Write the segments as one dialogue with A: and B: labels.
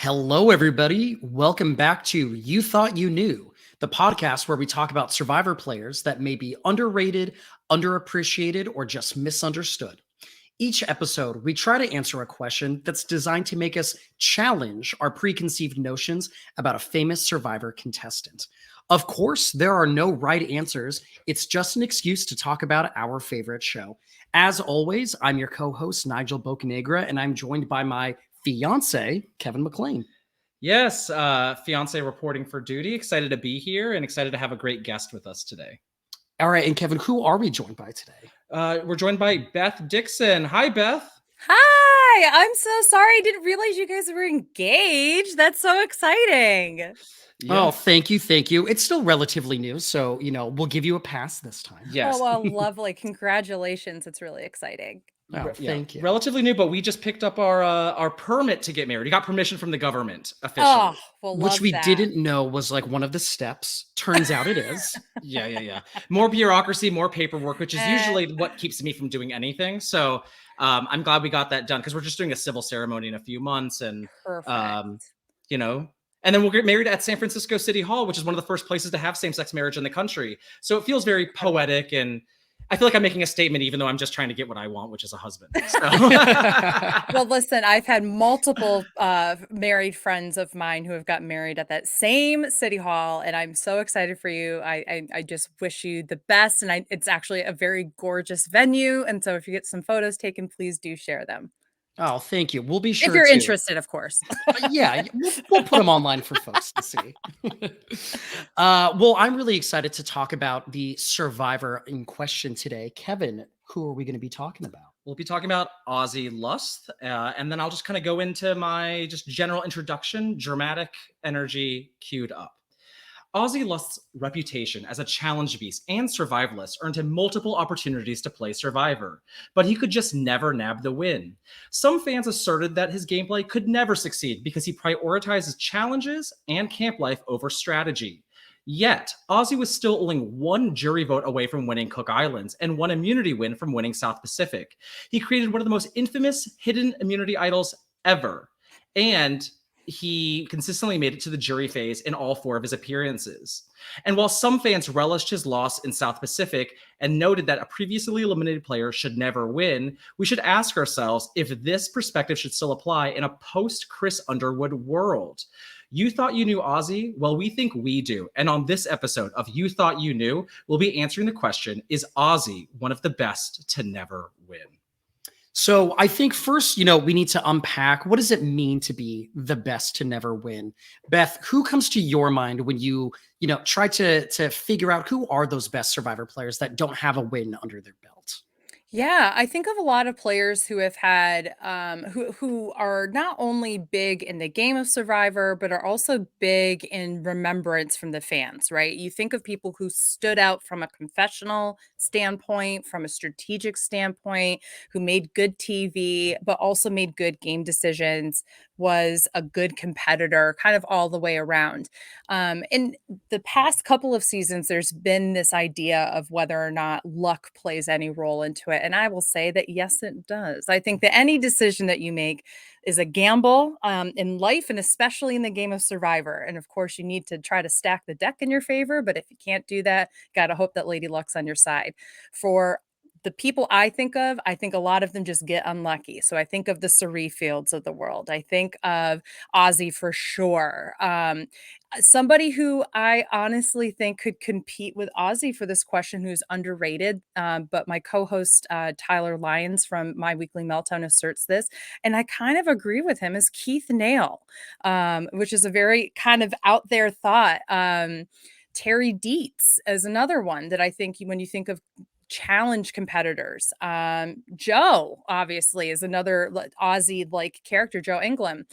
A: Hello, everybody. Welcome back to You Thought You Knew, the podcast where we talk about Survivor players that may be underrated, underappreciated, or just misunderstood. Each episode, we try to answer a question that's designed to make us challenge our preconceived notions about a famous Survivor contestant. Of course, there are no right answers. It's just an excuse to talk about our favorite show. As always, I'm your co-host, Nigel Bocanegra, and I'm joined by my fiance, Kevin McLain.
B: Yes, fiance reporting for duty. Excited to be here and excited to have a great guest with us today.
A: All right, and Kevin, who are we joined by today?
B: We're joined by Beth Dixon. Hi, Beth.
C: Hi, I'm so sorry. I didn't realize you guys were engaged. That's so exciting.
A: Yeah. Oh, thank you. It's still relatively new, so, we'll give you a pass this time.
B: Yes.
C: Oh, well, lovely. Congratulations. It's really exciting.
A: Oh, thank you.
B: Relatively new, but we just picked up our permit to get married. We got permission from the government officially.
C: Oh, well,
A: which we didn't know was like one of the steps. Turns out it is.
B: Yeah. More bureaucracy, more paperwork, which is usually what keeps me from doing anything. So I'm glad we got that done because we're just doing a civil ceremony in a few months. And, and then we'll get married at San Francisco City Hall, which is one of the first places to have same-sex marriage in the country. So it feels very poetic, and I feel like I'm making a statement, even though I'm just trying to get what I want, which is a husband. So.
C: Well, listen, I've had multiple married friends of mine who have gotten married at that same City Hall, and I'm so excited for you. I just wish you the best, and it's actually a very gorgeous venue. And so if you get some photos taken, please do share them.
A: Oh, thank you. We'll be sure
C: if you're interested, of course.
A: Yeah, we'll put them online for folks to see. Well, I'm really excited to talk about the Survivor in question today. Kevin, who are we going to be talking about?
B: We'll be talking about Ozzy Lusth, and then I'll just kind of go into my just general introduction, dramatic energy queued up. Ozzy Lusth's reputation as a challenge beast and survivalist earned him multiple opportunities to play Survivor, but he could just never nab the win. Some fans asserted that his gameplay could never succeed because he prioritizes challenges and camp life over strategy. Yet, Ozzy was still only one jury vote away from winning Cook Islands and one immunity win from winning South Pacific. He created one of the most infamous hidden immunity idols ever, and he consistently made it to the jury phase in all 4 of his appearances. And while some fans relished his loss in South Pacific and noted that a previously eliminated player should never win, we should ask ourselves if this perspective should still apply in a post-Chris Underwood world. You thought you knew Ozzy? Well, we think we do. And on this episode of You Thought You Knew, we'll be answering the question, is Ozzy one of the best to never win?
A: So I think first, we need to unpack, what does it mean to be the best to never win? Beth, who comes to your mind when you try to figure out who are those best Survivor players that don't have a win under their belt?
C: Yeah, I think of a lot of players who have had who are not only big in the game of Survivor, but are also big in remembrance from the fans, right? You think of people who stood out from a confessional standpoint, from a strategic standpoint, who made good TV, but also made good game decisions, was a good competitor, kind of all the way around. In the past couple of seasons, there's been this idea of whether or not luck plays any role into it. And I will say that, yes, it does. I think that any decision that you make is a gamble in life, and especially in the game of Survivor. And of course, you need to try to stack the deck in your favor. But if you can't do that, got to hope that Lady Luck's on your side. For the people I think a lot of them just get unlucky. So I think of the Suri Fields of the world. I think of Ozzy for sure. Somebody who I honestly think could compete with Ozzy for this question, who's underrated, but my co-host Tyler Lyons from My Weekly Meltdown asserts this, and I kind of agree with him, is Keith Nail, which is a very kind of out there thought. Terry Dietz is another one that I think when you think of challenge competitors. Joe obviously is another Ozzy like character, Joe England.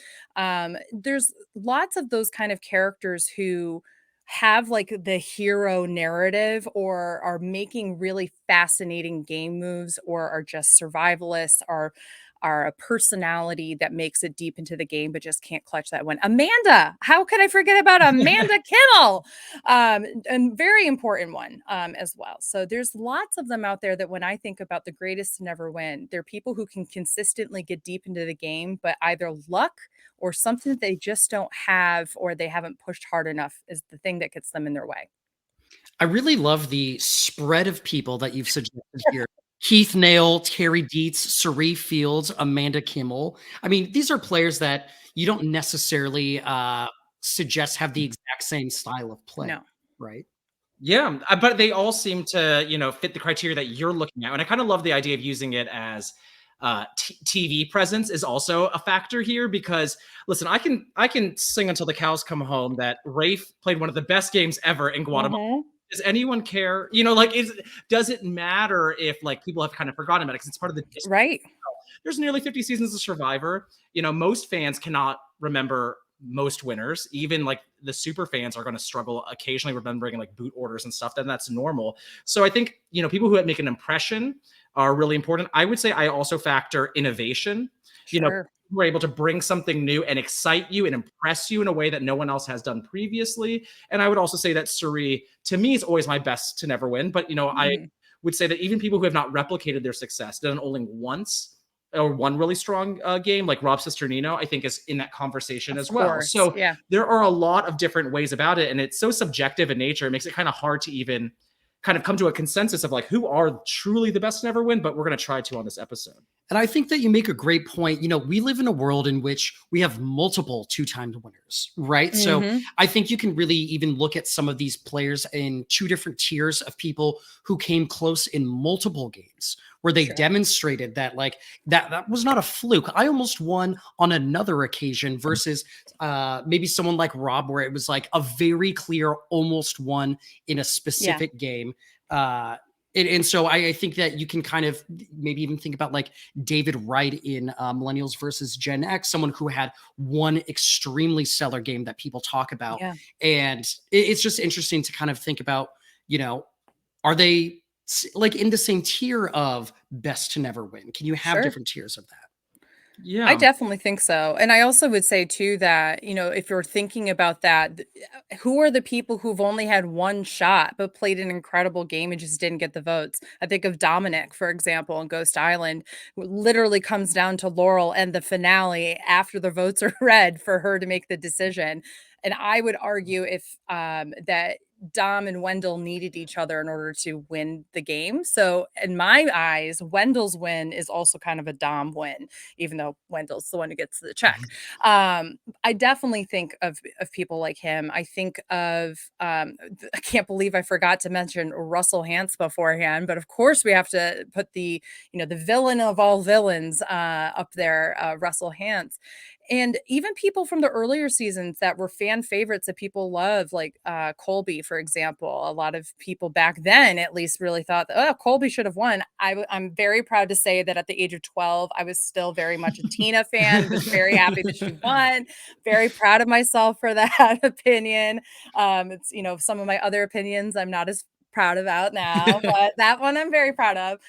C: There's lots of those kind of characters who have like the hero narrative or are making really fascinating game moves or are just survivalists or are a personality that makes it deep into the game, but just can't clutch that win. Amanda, how could I forget about Amanda Kimmel? And very important one as well. So there's lots of them out there that when I think about the greatest to never win, they're people who can consistently get deep into the game, but either luck or something that they just don't have or they haven't pushed hard enough is the thing that gets them in their way.
A: I really love the spread of people that you've suggested here. Keith Nail, Terry Dietz, Sari Fields, Amanda Kimmel. I mean, these are players that you don't necessarily suggest have the exact same style of play,
C: No.
A: right?
B: Yeah, but they all seem to, fit the criteria that you're looking at. And I kind of love the idea of using it as TV presence is also a factor here because listen, I can sing until the cows come home that Rafe played one of the best games ever in Guatemala. Does anyone care? Does it matter if like people have kind of forgotten about it because it's part of the history?
C: Right.
B: There's nearly 50 seasons of Survivor. Most fans cannot remember most winners. Even like the super fans are going to struggle occasionally remembering like boot orders and stuff. Then that's normal. So I think people who make an impression are really important. I would say I also factor innovation.
C: Sure.
B: We're able to bring something new and excite you and impress you in a way that no one else has done previously. And I would also say that Suri, to me, is always my best to never win. But, I would say that even people who have not replicated their success, done only once or one really strong game, like Rob Cisternino, I think is in that conversation as well. So
C: yeah.
B: there are a lot of different ways about it. And it's so subjective in nature. It makes it kind of hard to even kind of come to a consensus of like who are truly the best to never win, but we're going to try to on this episode.
A: And I think that you make a great point. We live in a world in which we have multiple two-time winners, right? So I think you can really even look at some of these players in two different tiers of people who came close in multiple games where they demonstrated that like that was not a fluke. I almost won on another occasion versus maybe someone like Rob where it was like a very clear almost won in a specific game. And so I think that you can kind of maybe even think about like David Wright in Millennials versus Gen X, someone who had one extremely stellar game that people talk about.
C: Yeah.
A: And it's just interesting to kind of think about, are they like in the same tier of best to never win? Can you have different tiers of that?
B: Yeah,
C: I definitely think so. And I also would say too that, if you're thinking about that, who are the people who've only had one shot but played an incredible game and just didn't get the votes? I think of Dominic, for example, on Ghost Island, who literally comes down to Laurel and the finale after the votes are read for her to make the decision. And I would argue if that Dom and Wendell needed each other in order to win the game. So in my eyes, Wendell's win is also kind of a Dom win, even though Wendell's the one who gets the check. I definitely think of people like him. I think of I can't believe I forgot to mention Russell Hantz beforehand, but of course we have to put the the villain of all villains up there, Russell Hantz. And even people from the earlier seasons that were fan favorites that people love, like Colby, for example. A lot of people back then, at least, really thought that, oh, Colby should have won. I'm very proud to say that at the age of 12, I was still very much a Tina fan, was very happy that she won, very proud of myself for that opinion. It's, some of my other opinions I'm not as proud about now, but that one I'm very proud of.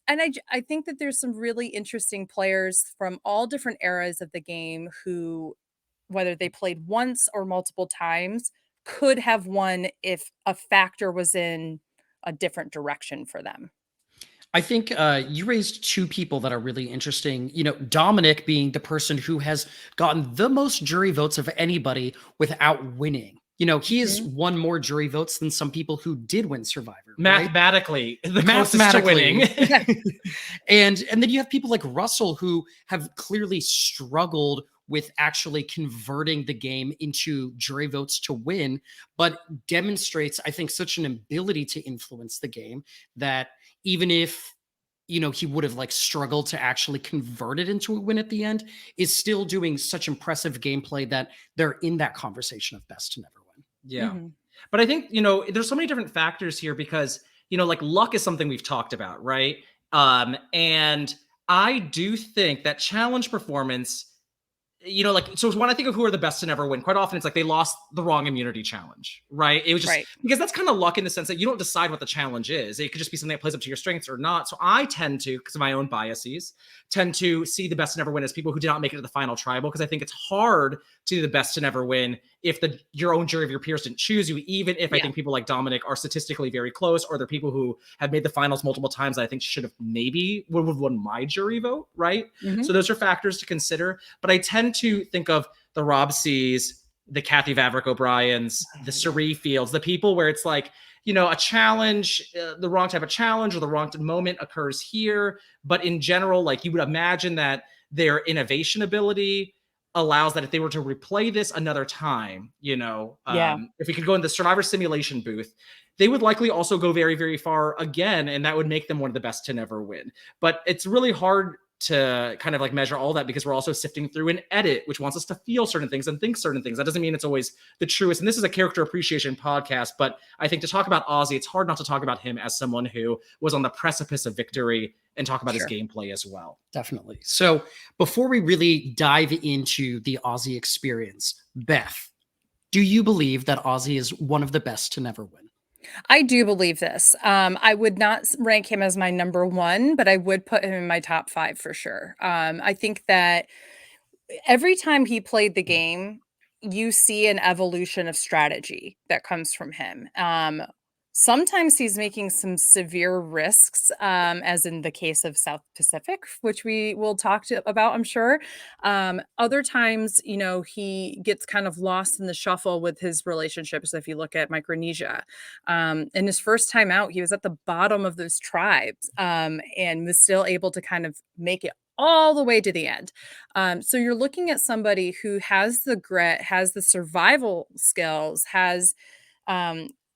C: And I think that there's some really interesting players from all different eras of the game who, whether they played once or multiple times, could have won if a factor was in a different direction for them.
A: I think you raised two people that are really interesting. Dominic being the person who has gotten the most jury votes of anybody without winning. He has won more jury votes than some people who did win Survivor.
B: Mathematically, the closest to winning.
A: and then you have people like Russell who have clearly struggled with actually converting the game into jury votes to win, but demonstrates, I think, such an ability to influence the game that even if he would have like struggled to actually convert it into a win at the end, is still doing such impressive gameplay that they're in that conversation of best to never win.
B: Yeah. But I think, there's so many different factors here because, like luck is something we've talked about, right? And I do think that challenge performance like, so when I think of who are the best to never win, quite often it's like they lost the wrong immunity challenge, right? It was just because that's kind of luck in the sense that you don't decide what the challenge is. It could just be something that plays up to your strengths or not. So I tend to, because of my own biases, tend to see the best to never win as people who did not make it to the final tribal, because I think it's hard to do the best to never win if your own jury of your peers didn't choose you, even if I think people like Dominic are statistically very close, or they're people who have made the finals multiple times that I think should have maybe would have won my jury vote, right? So those are factors to consider. But I tend to think of the Rob C's, the Kathy Vavrick O'Briens, the Sari Fields, the people where it's like, a challenge, the wrong type of challenge or the wrong moment occurs here. But in general, like, you would imagine that their innovation ability allows that if they were to replay this another time, if we could go in the Survivor simulation booth, they would likely also go very, very far again, and that would make them one of the best to never win. But it's really hard to kind of like measure all that, because we're also sifting through an edit, which wants us to feel certain things and think certain things. That doesn't mean it's always the truest. And this is a character appreciation podcast, but I think to talk about Ozzy, it's hard not to talk about him as someone who was on the precipice of victory and talk about his gameplay as well.
A: Definitely. So before we really dive into the Ozzy experience, Beth, do you believe that Ozzy is one of the best to never win?
C: I do believe this. I would not rank him as my number one, but I would put him in my top 5 for sure. I think that every time he played the game, you see an evolution of strategy that comes from him. Sometimes he's making some severe risks, as in the case of South Pacific, which we will talk about, I'm sure. Other times, he gets kind of lost in the shuffle with his relationships. If you look at Micronesia, in his first time out, he was at the bottom of those tribes, and was still able to kind of make it all the way to the end. So you're looking at somebody who has the grit, has the survival skills, has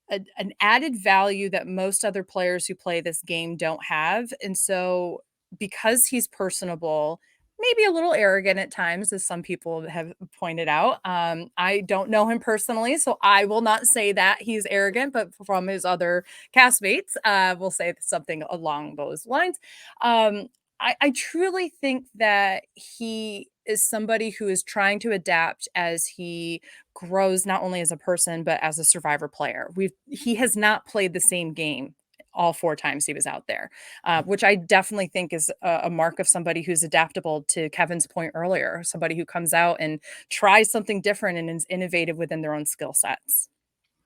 C: an added value that most other players who play this game don't have. And so because he's personable, maybe a little arrogant at times, as some people have pointed out. I don't know him personally, so I will not say that he's arrogant, but from his other castmates, we'll say something along those lines. I truly think that he is somebody who is trying to adapt as he grows, not only as a person, but as a Survivor player. He has not played the same game all 4 times he was out there, which I definitely think is a mark of somebody who's adaptable, to Kevin's point earlier, somebody who comes out and tries something different and is innovative within their own skill sets.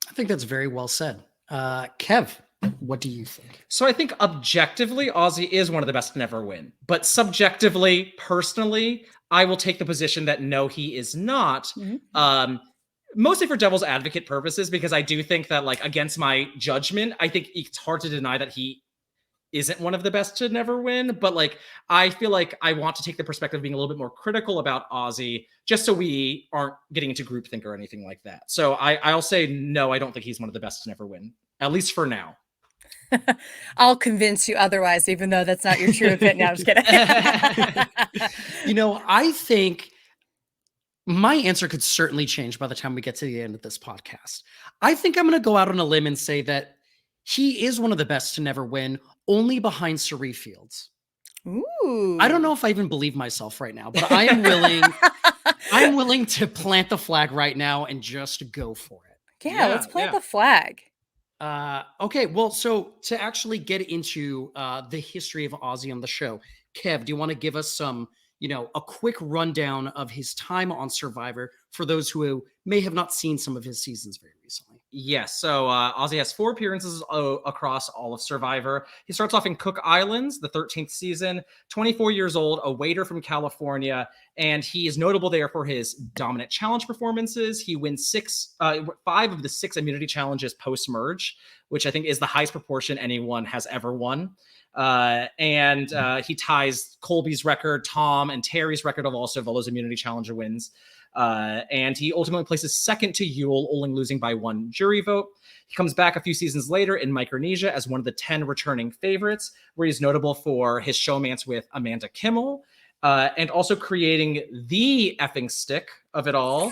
A: I think that's very well said. Kev, what do you think?
B: So I think objectively, Ozzy is one of the best to never win. But subjectively, personally, I will take the position that no, he is not. Mostly for devil's advocate purposes, because I do think that, like, against my judgment, I think it's hard to deny that he isn't one of the best to never win. But like, I feel like I want to take the perspective of being a little bit more critical about Ozzy, just so we aren't getting into groupthink or anything like that. So I'll say no, I don't think he's one of the best to never win, at least for now.
C: I'll convince you otherwise, even though that's not your true opinion. No, I'm just kidding.
A: I think my answer could certainly change by the time we get to the end of this podcast. I think I'm going to go out on a limb and say that he is one of the best to never win, only behind Sari Fields.
C: Ooh.
A: I don't know if I even believe myself right now, but I am willing. I'm willing to plant the flag right now and just go for it.
C: Yeah, let's plant the flag.
A: Okay, well, so to actually get into the history of Ozzy on the show, Kev, do you want to give us some, a quick rundown of his time on Survivor for those who may have not seen some of his seasons very recently?
B: Yes, so Ozzy has 4 appearances across all of Survivor. He starts off in Cook Islands, the 13th season, 24 years old, a waiter from California, and he is notable there for his dominant challenge performances. He wins 5 of the 6 immunity challenges post-merge, which I think is the highest proportion anyone has ever won. He ties Colby's record, Tom and Terry's record of also those immunity challenger wins. And he ultimately places second to Yule, only losing by 1 jury vote. He comes back a few seasons later in Micronesia as one of the 10 returning favorites, where he's notable for his showmance with Amanda Kimmel, and also creating the effing stick of it all,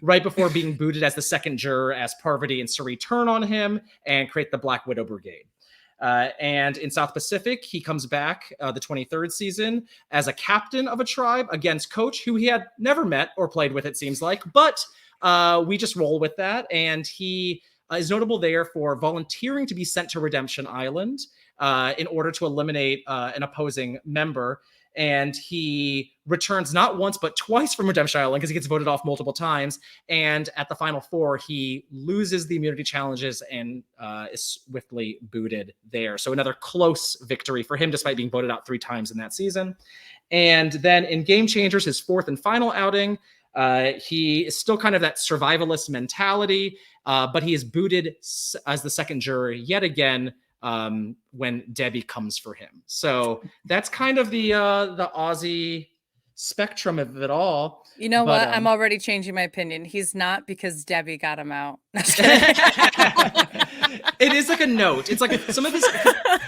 B: right before being booted as the second juror as Parvati and Sari turn on him and create the Black Widow Brigade. And in South Pacific, he comes back the 23rd season as a captain of a tribe against Coach, who he had never met or played with, it seems like. But we just roll with that. And he is notable there for volunteering to be sent to Redemption Island in order to eliminate an opposing member. And he returns not once, but twice from Redemption Island because he gets voted off multiple times. And at the final four, he loses the immunity challenges and is swiftly booted there. So another close victory for him, despite being voted out 3 times in that season. And then in Game Changers, his 4th and final outing, he is still kind of that survivalist mentality, but he is booted as the second juror yet again when Debbie comes for him. So that's kind of the Ozzy spectrum of it all.
C: You know what? I'm already changing my opinion. He's not, because Debbie got him out.
B: It is like a note. It's like some of his,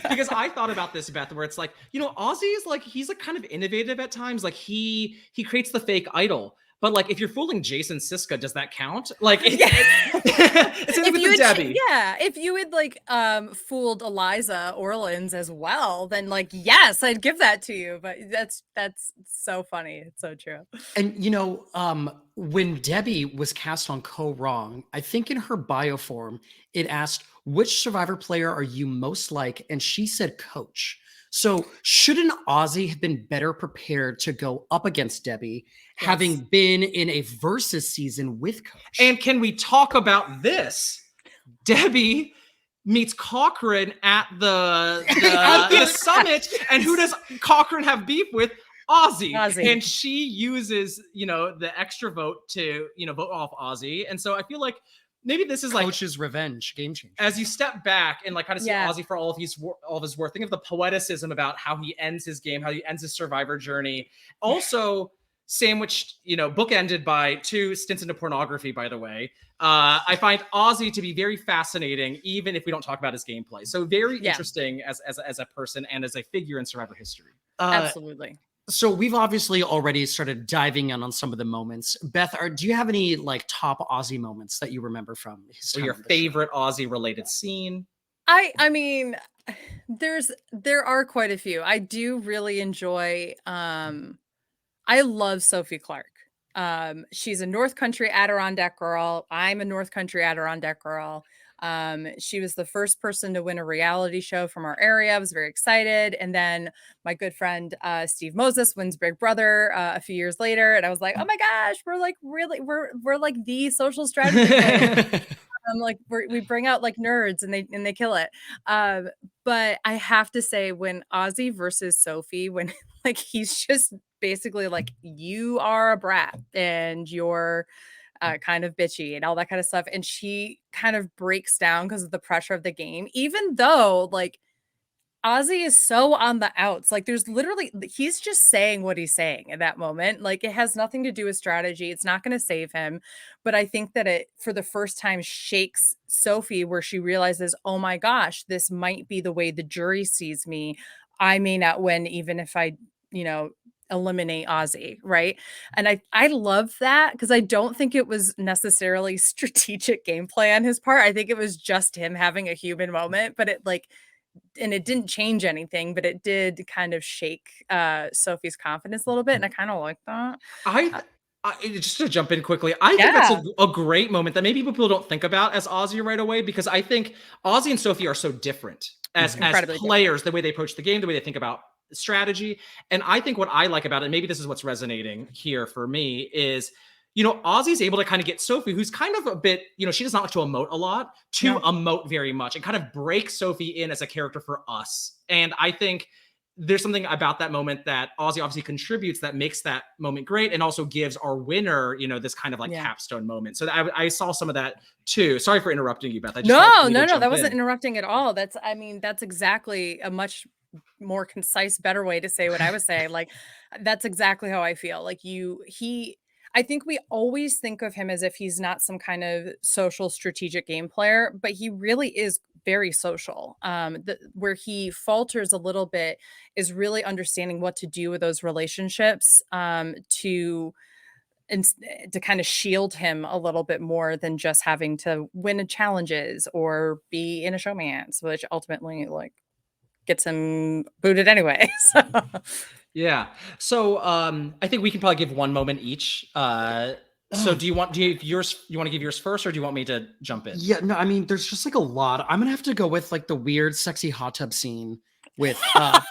B: because I thought about this, Beth, where it's like, Ozzy is like, he's like kind of innovative at times. Like he creates the fake idol. But like, if you're fooling Jason Siska, does that count? Like, it's
C: if
B: with Debbie.
C: If you had like fooled Eliza Orleans as well, then like, yes, I'd give that to you. But that's so funny. It's so true.
A: And when Debbie was cast on Co Wrong, I think in her bio form it asked, "Which Survivor player are you most like?" And she said Coach. So shouldn't Ozzy have been better prepared to go up against Debbie, having been in a versus season with Coach?
B: And can we talk about this? Debbie meets Cochran at the summit, and who does Cochran have beef with? Ozzy. And she uses, the extra vote to, vote off Ozzy. And so I feel like maybe this is
A: Coach's revenge, Game Changer.
B: As you step back and like kind of see Ozzy for all of his work, think of the poeticism about how he ends his game, how he ends his Survivor journey. Also sandwiched, bookended by 2 stints into pornography, by the way. I find Ozzy to be very fascinating, even if we don't talk about his gameplay. So very interesting as a person and as a figure in Survivor history.
C: Absolutely.
A: So we've obviously already started diving in on some of the moments. Beth, do you have any like top Ozzy moments that you remember from his time?
B: Or your favorite Ozzy related scene?
C: I mean, there are quite a few. I do really enjoy. I love Sophie Clark. She's a North Country Adirondack girl. I'm a North Country Adirondack girl. She was the first person to win a reality show from our area. I was very excited. And then my good friend, Steve Moses, wins Big Brother a few years later. And I was like, oh my gosh, we're like, really, we're like the social strategy. Like we bring out like nerds and they kill it. But I have to say, when Ozzy versus Sophie, when like, he's just basically like, you are a brat and you're kind of bitchy and all that kind of stuff. And she kind of breaks down because of the pressure of the game, even though like Ozzy is so on the outs. Like there's literally, he's just saying what he's saying in that moment. Like it has nothing to do with strategy. It's not going to save him. But I think that it, for the first time, shakes Sophie, where she realizes, oh my gosh, this might be the way the jury sees me. I may not win, even if I, eliminate Ozzy, right? And I love that, because I don't think it was necessarily strategic gameplay on his part. I think it was just him having a human moment, but it didn't change anything, but it did kind of shake Sophie's confidence a little bit, and I kind of like that.
B: Just to jump in quickly, I think that's a great moment that maybe people don't think about as Ozzy right away, because I think Ozzy and Sophie are so different as players, the way they approach the game, the way they think about strategy. And I think what I like about it, maybe this is what's resonating here for me, is Ozzy's able to kind of get Sophie, who's kind of a bit, she does not like to emote a lot, to emote very much and kind of break Sophie in as a character for us. And I think there's something about that moment that Ozzy obviously contributes that makes that moment great, and also gives our winner, this kind of like capstone moment. So I saw some of that too. Sorry for interrupting you, Beth.
C: No, that wasn't interrupting at all. That's exactly a much more concise, better way to say what I was saying. Like, that's exactly how I feel. Like I think we always think of him as if he's not some kind of social strategic game player, but he really is very social. Where he falters a little bit is really understanding what to do with those relationships to kind of shield him a little bit more than just having to win challenges or be in a showmance, which ultimately, like, gets him booted anyway. So.
B: Yeah. So I think we can probably give one moment each. So do you want to give yours first, or do you want me to jump in?
A: Yeah, no, I mean, there's just like a lot. I'm gonna have to go with like the weird, sexy hot tub scene with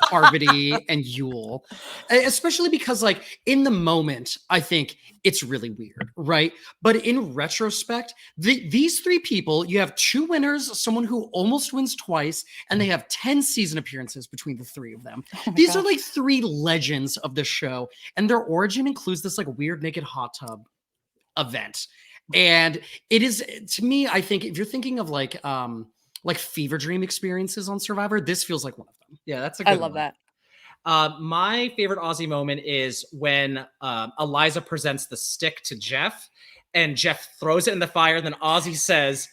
A: Parvati and Yule, especially because like in the moment, I think it's really weird, right? But in retrospect, these three people, you have two winners, someone who almost wins twice, and they have 10 season appearances between the three of them. These are like three legends of the show, and their origin includes this like weird naked hot tub event. And it is, to me, I think if you're thinking of like fever dream experiences on Survivor, this feels like one of them.
B: Yeah, that's a good
C: I love
B: one.
C: that.
B: My favorite Ozzy moment is when Eliza presents the stick to Jeff, and Jeff throws it in the fire, and then Ozzy says,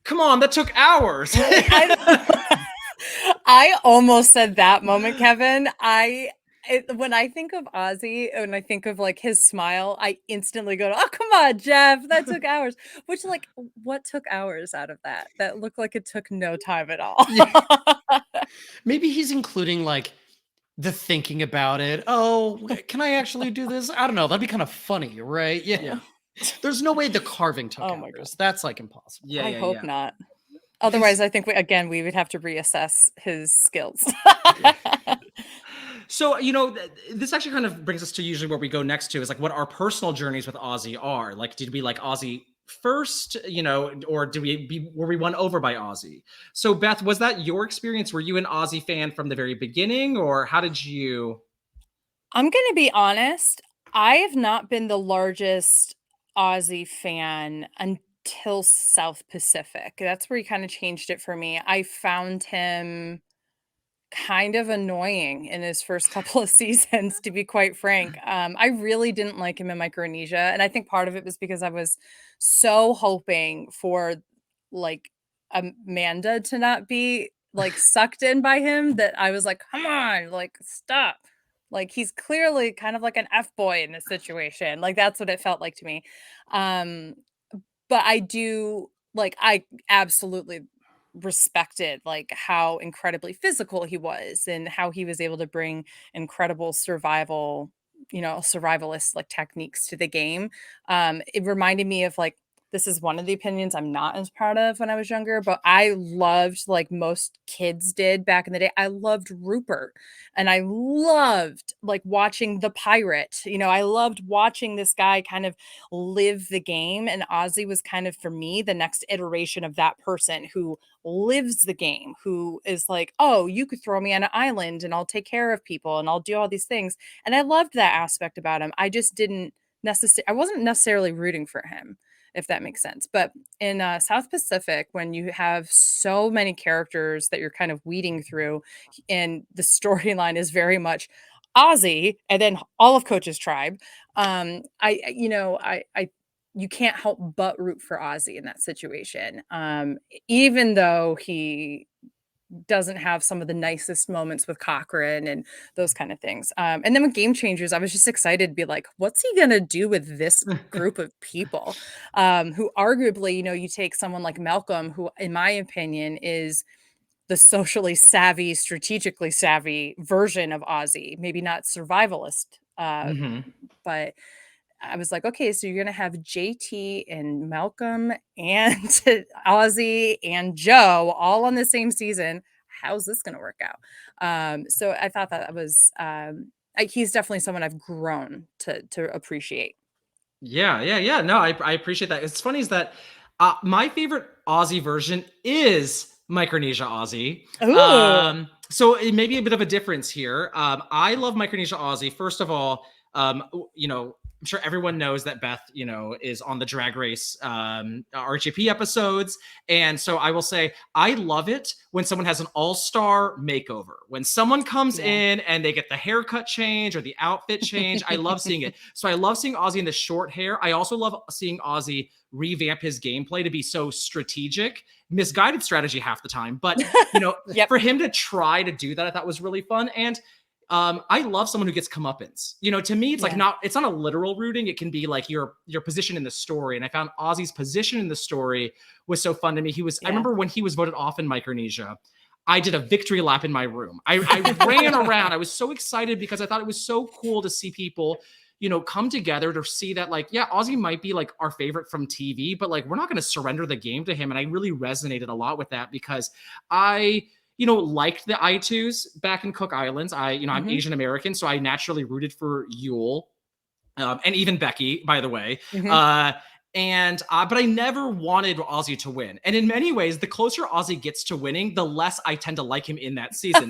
B: "Come on, that took hours."
C: I almost said that moment, Kevin. When I think of Ozzy, when I think of like his smile, I instantly go, "Oh, come on, Jeff, that took hours." Which, like, what took hours out of that? That looked like it took no time at all.
A: Maybe he's including like the thinking about it. Oh, can I actually do this? I don't know. That'd be kind of funny, right? Yeah. There's no way the carving took hours. That's like impossible.
B: Yeah,
C: I hope not. Otherwise, I think we would have to reassess his skills.
B: So, this actually kind of brings us to usually where we go next to is like what our personal journeys with Ozzy are. Like, did we like Ozzy first, or were we won over by Ozzy? So, Beth, was that your experience? Were you an Ozzy fan from the very beginning, or how did you?
C: I'm going to be honest. I have not been the largest Ozzy fan until South Pacific. That's where he kind of changed it for me. I found him kind of annoying in his first couple of seasons, to be quite frank. I really didn't like him in Micronesia, and I think part of it was because I was so hoping for like Amanda to not be like sucked in by him that I was like, come on, like stop. Like he's clearly kind of like an F boy in this situation. Like that's what it felt like to me. But I absolutely respected like how incredibly physical he was and how he was able to bring incredible survivalist like techniques to the game. It reminded me of like, this is one of the opinions I'm not as proud of when I was younger, but I loved, like most kids did back in the day, I loved Rupert, and I loved like watching the pirate. I loved watching this guy kind of live the game, and Ozzy was kind of for me the next iteration of that person who lives the game, who is like, oh, you could throw me on an island and I'll take care of people and I'll do all these things. And I loved that aspect about him. I just I wasn't necessarily rooting for him, if that makes sense. But in South Pacific, when you have so many characters that you're kind of weeding through, and the storyline is very much Ozzy and then all of Coach's tribe, you can't help but root for Ozzy in that situation. Even though he doesn't have some of the nicest moments with Cochran and those kind of things. And then with Game Changers, I was just excited to be like, what's he going to do with this group of people who arguably, you take someone like Malcolm, who in my opinion is the socially savvy, strategically savvy version of Ozzy, maybe not survivalist, but I was like, okay, so you're going to have JT and Malcolm and Ozzy and Joe all on the same season. How's this going to work out? So I thought that was, he's definitely someone I've grown to appreciate.
B: Yeah. No, I appreciate that. It's funny is that my favorite Ozzy version is Micronesia Ozzy. So it may be a bit of a difference here. I love Micronesia Ozzy. First of all, I'm sure everyone knows that Beth, is on the Drag Race RHAP episodes. And so I will say, I love it when someone has an all-star makeover. When someone comes in and they get the haircut change or the outfit change, I love seeing it. So I love seeing Ozzy in the short hair. I also love seeing Ozzy revamp his gameplay to be so strategic, misguided strategy half the time. But, for him to try to do that, I thought was really fun. And I love someone who gets comeuppance. To me, it's like it's not a literal rooting. It can be like your position in the story. And I found Ozzy's position in the story was so fun to me. I remember when he was voted off in Micronesia, I did a victory lap in my room. I ran around. I was so excited because I thought it was so cool to see people, come together to see that, like, yeah, Ozzy might be like our favorite from TV, but like, we're not going to surrender the game to him. And I really resonated a lot with that because I, liked the I2s back in Cook Islands. I'm Asian American, so I naturally rooted for Yule. And even Becky, by the way. But I never wanted Ozzy to win. And in many ways, the closer Ozzy gets to winning, the less I tend to like him in that season,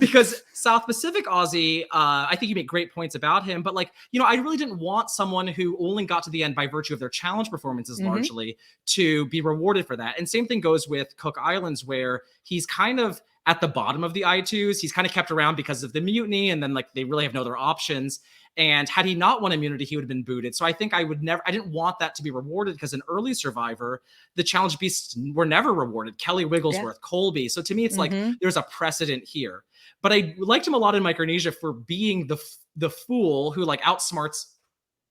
B: because South Pacific Ozzy, I think you make great points about him, but like, I really didn't want someone who only got to the end by virtue of their challenge performances largely to be rewarded for that. And same thing goes with Cook Islands, where he's kind of at the bottom of the I2s. He's kind of kept around because of the mutiny, and then like they really have no other options. And had he not won immunity, he would have been booted. So I think I didn't want that to be rewarded, because in early Survivor, the challenge beasts were never rewarded. Kelly Wigglesworth, Colby. So to me, it's like there's a precedent here. But I liked him a lot in Micronesia for being the fool who like outsmarts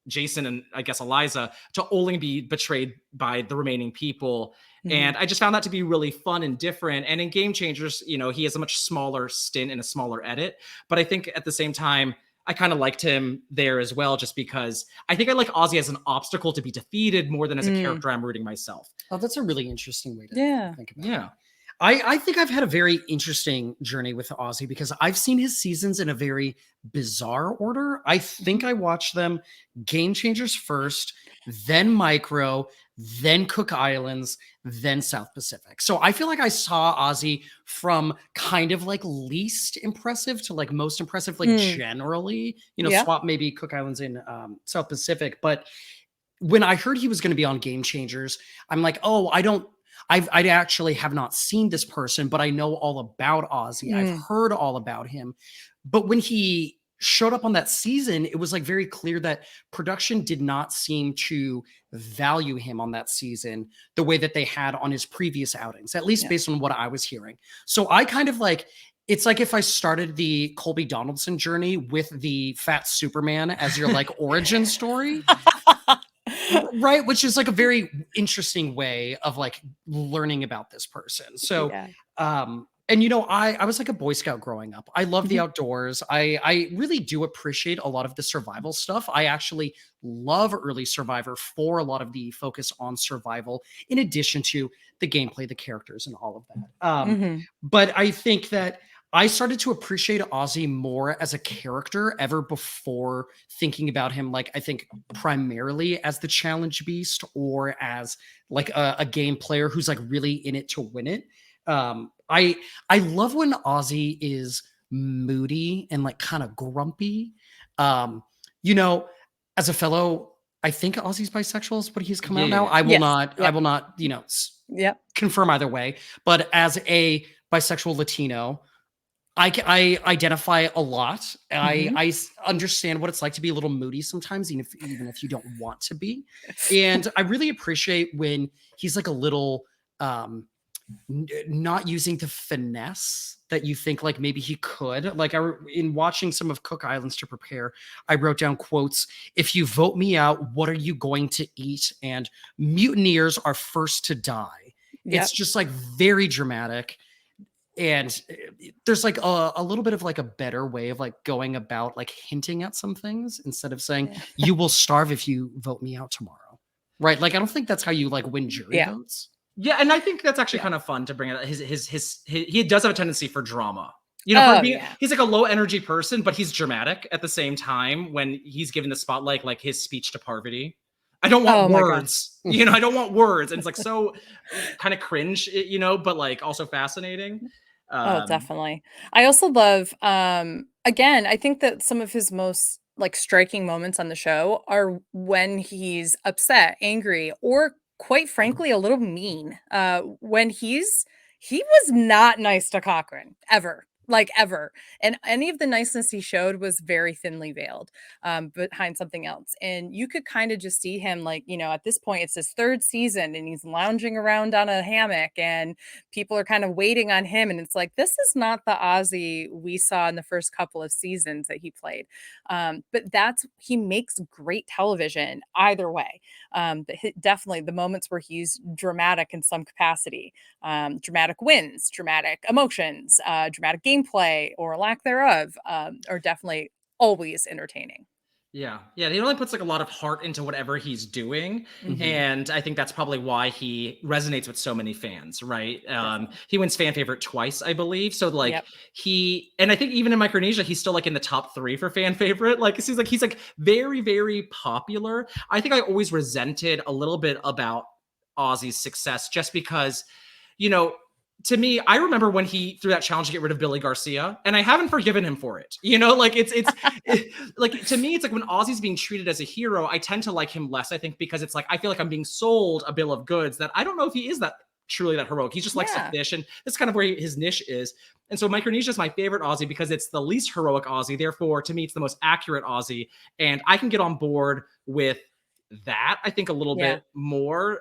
B: Jason and I guess Eliza to only be betrayed by the remaining people. And I just found that to be really fun and different. And in Game Changers, he has a much smaller stint and a smaller edit. But I think at the same time, I kind of liked him there as well, just because I think I like Ozzy as an obstacle to be defeated more than as a character I'm rooting myself.
A: Oh, that's a really interesting way to think about it. I think I've had a very interesting journey with Ozzy because I've seen his seasons in a very bizarre order. I think I watched them Game Changers first, then Micro, then Cook Islands, then South Pacific. So I feel like I saw Ozzy from kind of like least impressive to like most impressive, like generally, swap maybe Cook Islands in South Pacific. But when I heard he was going to be on Game Changers, I'm like, oh, I actually have not seen this person, but I know all about Ozzy. I've heard all about him. But when he showed up on that season, it was like very clear that production did not seem to value him on that season the way that they had on his previous outings, at least based on what I was hearing. So I kind of like, it's like if I started the Colby Donaldson journey with the fat Superman as your like origin story. Right, which is like a very interesting way of like learning about this person. So and I was like a Boy Scout growing up. I love the outdoors. I really do appreciate a lot of the survival stuff. I actually love early Survivor for a lot of the focus on survival, in addition to the gameplay, the characters, and all of that. But I think that I started to appreciate Ozzy more as a character ever before thinking about him, like, I think primarily as the challenge beast or as like a game player who's like really in it to win it. I love when Ozzy is moody and like kind of grumpy. As a fellow, I think Ozzy's bisexual is what he's come out now. I will not, confirm either way. But as a bisexual Latino, I identify a lot. I understand what it's like to be a little moody sometimes, even if you don't want to be. And I really appreciate when he's like a little not using the finesse that you think like maybe he could. Like in watching some of Cook Islands to prepare, I wrote down quotes: "If you vote me out, what are you going to eat?" And "Mutineers are first to die." It's just like very dramatic. And there's like a little bit of like a better way of like going about like hinting at some things instead of saying you will starve if you vote me out tomorrow. Right? Like I don't think that's how you like win jury votes.
B: Yeah, and I think that's actually kind of fun to bring it. He does have a tendency for drama. He's like a low energy person, but he's dramatic at the same time when he's given the spotlight, like his speech to Parvati. I don't want words. I don't want words. And it's like so kind of cringe, but like also fascinating.
C: Definitely. I also love, again, I think that some of his most like striking moments on the show are when he's upset, angry, or quite frankly, a little mean. When he was not nice to Cochran ever. like ever. And any of the niceness he showed was very thinly veiled behind something else. And you could kind of just see him like, at this point, it's his third season and he's lounging around on a hammock and people are kind of waiting on him. And it's like, this is not the Ozzy we saw in the first couple of seasons that he played. But he makes great television either way. Definitely the moments where he's dramatic in some capacity, dramatic wins, dramatic emotions, dramatic gameplay or lack thereof, are definitely always entertaining.
B: Yeah. He really puts like a lot of heart into whatever he's doing. And I think that's probably why he resonates with so many fans, right? He wins fan favorite twice, I believe. So like and I think even in Micronesia, he's still like in the top 3 for fan favorite. Like it seems like he's like very, very popular. I think I always resented a little bit about Ozzy's success just because, to me, I remember when he threw that challenge to get rid of Billy Garcia, and I haven't forgiven him for it. Like like to me, it's like when Ozzy's being treated as a hero, I tend to like him less, I think, because it's like, I feel like I'm being sold a bill of goods that I don't know if he is that truly that heroic. He just likes to fish, and that's kind of where his niche is. And so Micronesia is my favorite Ozzy because it's the least heroic Ozzy. Therefore, to me, it's the most accurate Ozzy. And I can get on board with that, I think, a little bit more.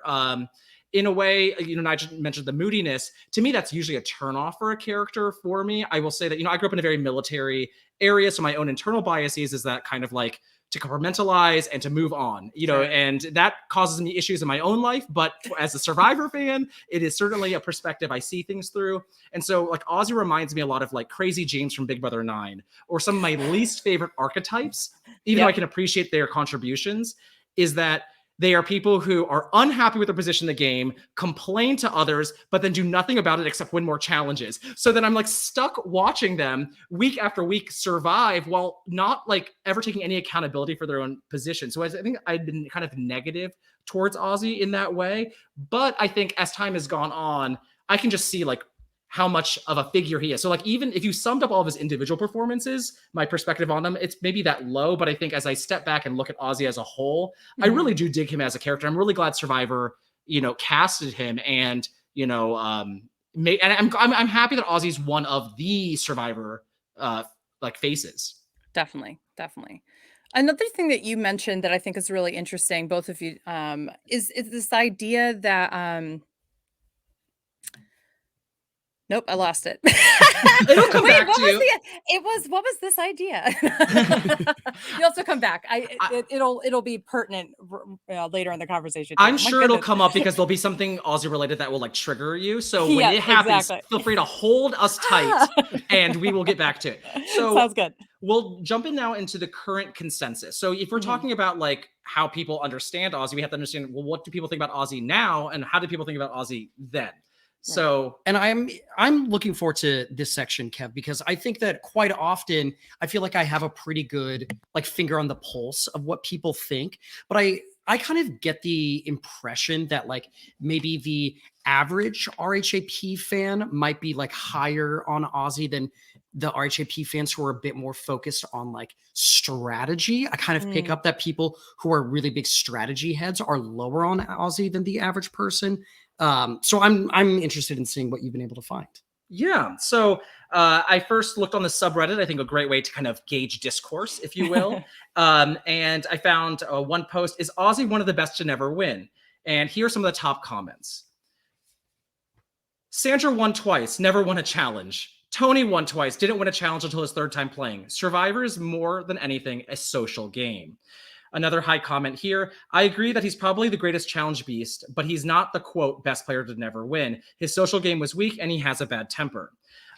B: In a way, Nigel mentioned the moodiness. To me, that's usually a turnoff for a character for me. I will say that, I grew up in a very military area, so my own internal biases is that kind of like to compartmentalize and to move on, and that causes me issues in my own life. But as a Survivor fan, it is certainly a perspective I see things through. And so like Ozzy reminds me a lot of like Crazy James from Big Brother 9, or some of my least favorite archetypes, even though I can appreciate their contributions, is that they are people who are unhappy with their position in the game, complain to others, but then do nothing about it except win more challenges. So then I'm like stuck watching them week after week survive while not like ever taking any accountability for their own position. So I think I've been kind of negative towards Ozzy in that way. But I think as time has gone on, I can just see like how much of a figure he is. So like, even if you summed up all of his individual performances, my perspective on them, it's maybe that low. But I think as I step back and look at Ozzy as a whole, I really do dig him as a character. I'm really glad Survivor, casted him, and, and I'm happy that Ozzy's one of the Survivor, like faces.
C: Definitely. Another thing that you mentioned that I think is really interesting, both of you, is this idea that, nope, I lost it.
B: It'll come back to you.
C: What was this idea? You'll have to come back. It'll be pertinent later in the conversation too.
B: I'm sure it'll come up because there'll be something Ozzy related that will like trigger you. So when it happens, feel free to hold us tight and we will get back to it. So
C: sounds good.
B: We'll jump in now into the current consensus. So if we're talking about like how people understand Ozzy, we have to understand, well, what do people think about Ozzy now, and how do people think about Ozzy then? So,
A: and I'm looking forward to this section, Kev, because I think that quite often I feel like I have a pretty good like finger on the pulse of what people think, but I kind of get the impression that like maybe the average RHAP fan might be like higher on Ozzy than the RHAP fans who are a bit more focused on like strategy. I kind of pick up that people who are really big strategy heads are lower on Ozzy than the average person. So I'm interested in seeing what you've been able to find.
B: Yeah. So I first looked on the subreddit, I think a great way to kind of gauge discourse, if you will. And I found one post, is Ozzy one of the best to never win? And here are some of the top comments. Sandra won twice, never won a challenge. Tony won twice, didn't win a challenge until his third time playing. Survivor is more than anything a social game. Another high comment here. I agree that he's probably the greatest challenge beast, but he's not the, quote, best player to never win. His social game was weak and he has a bad temper.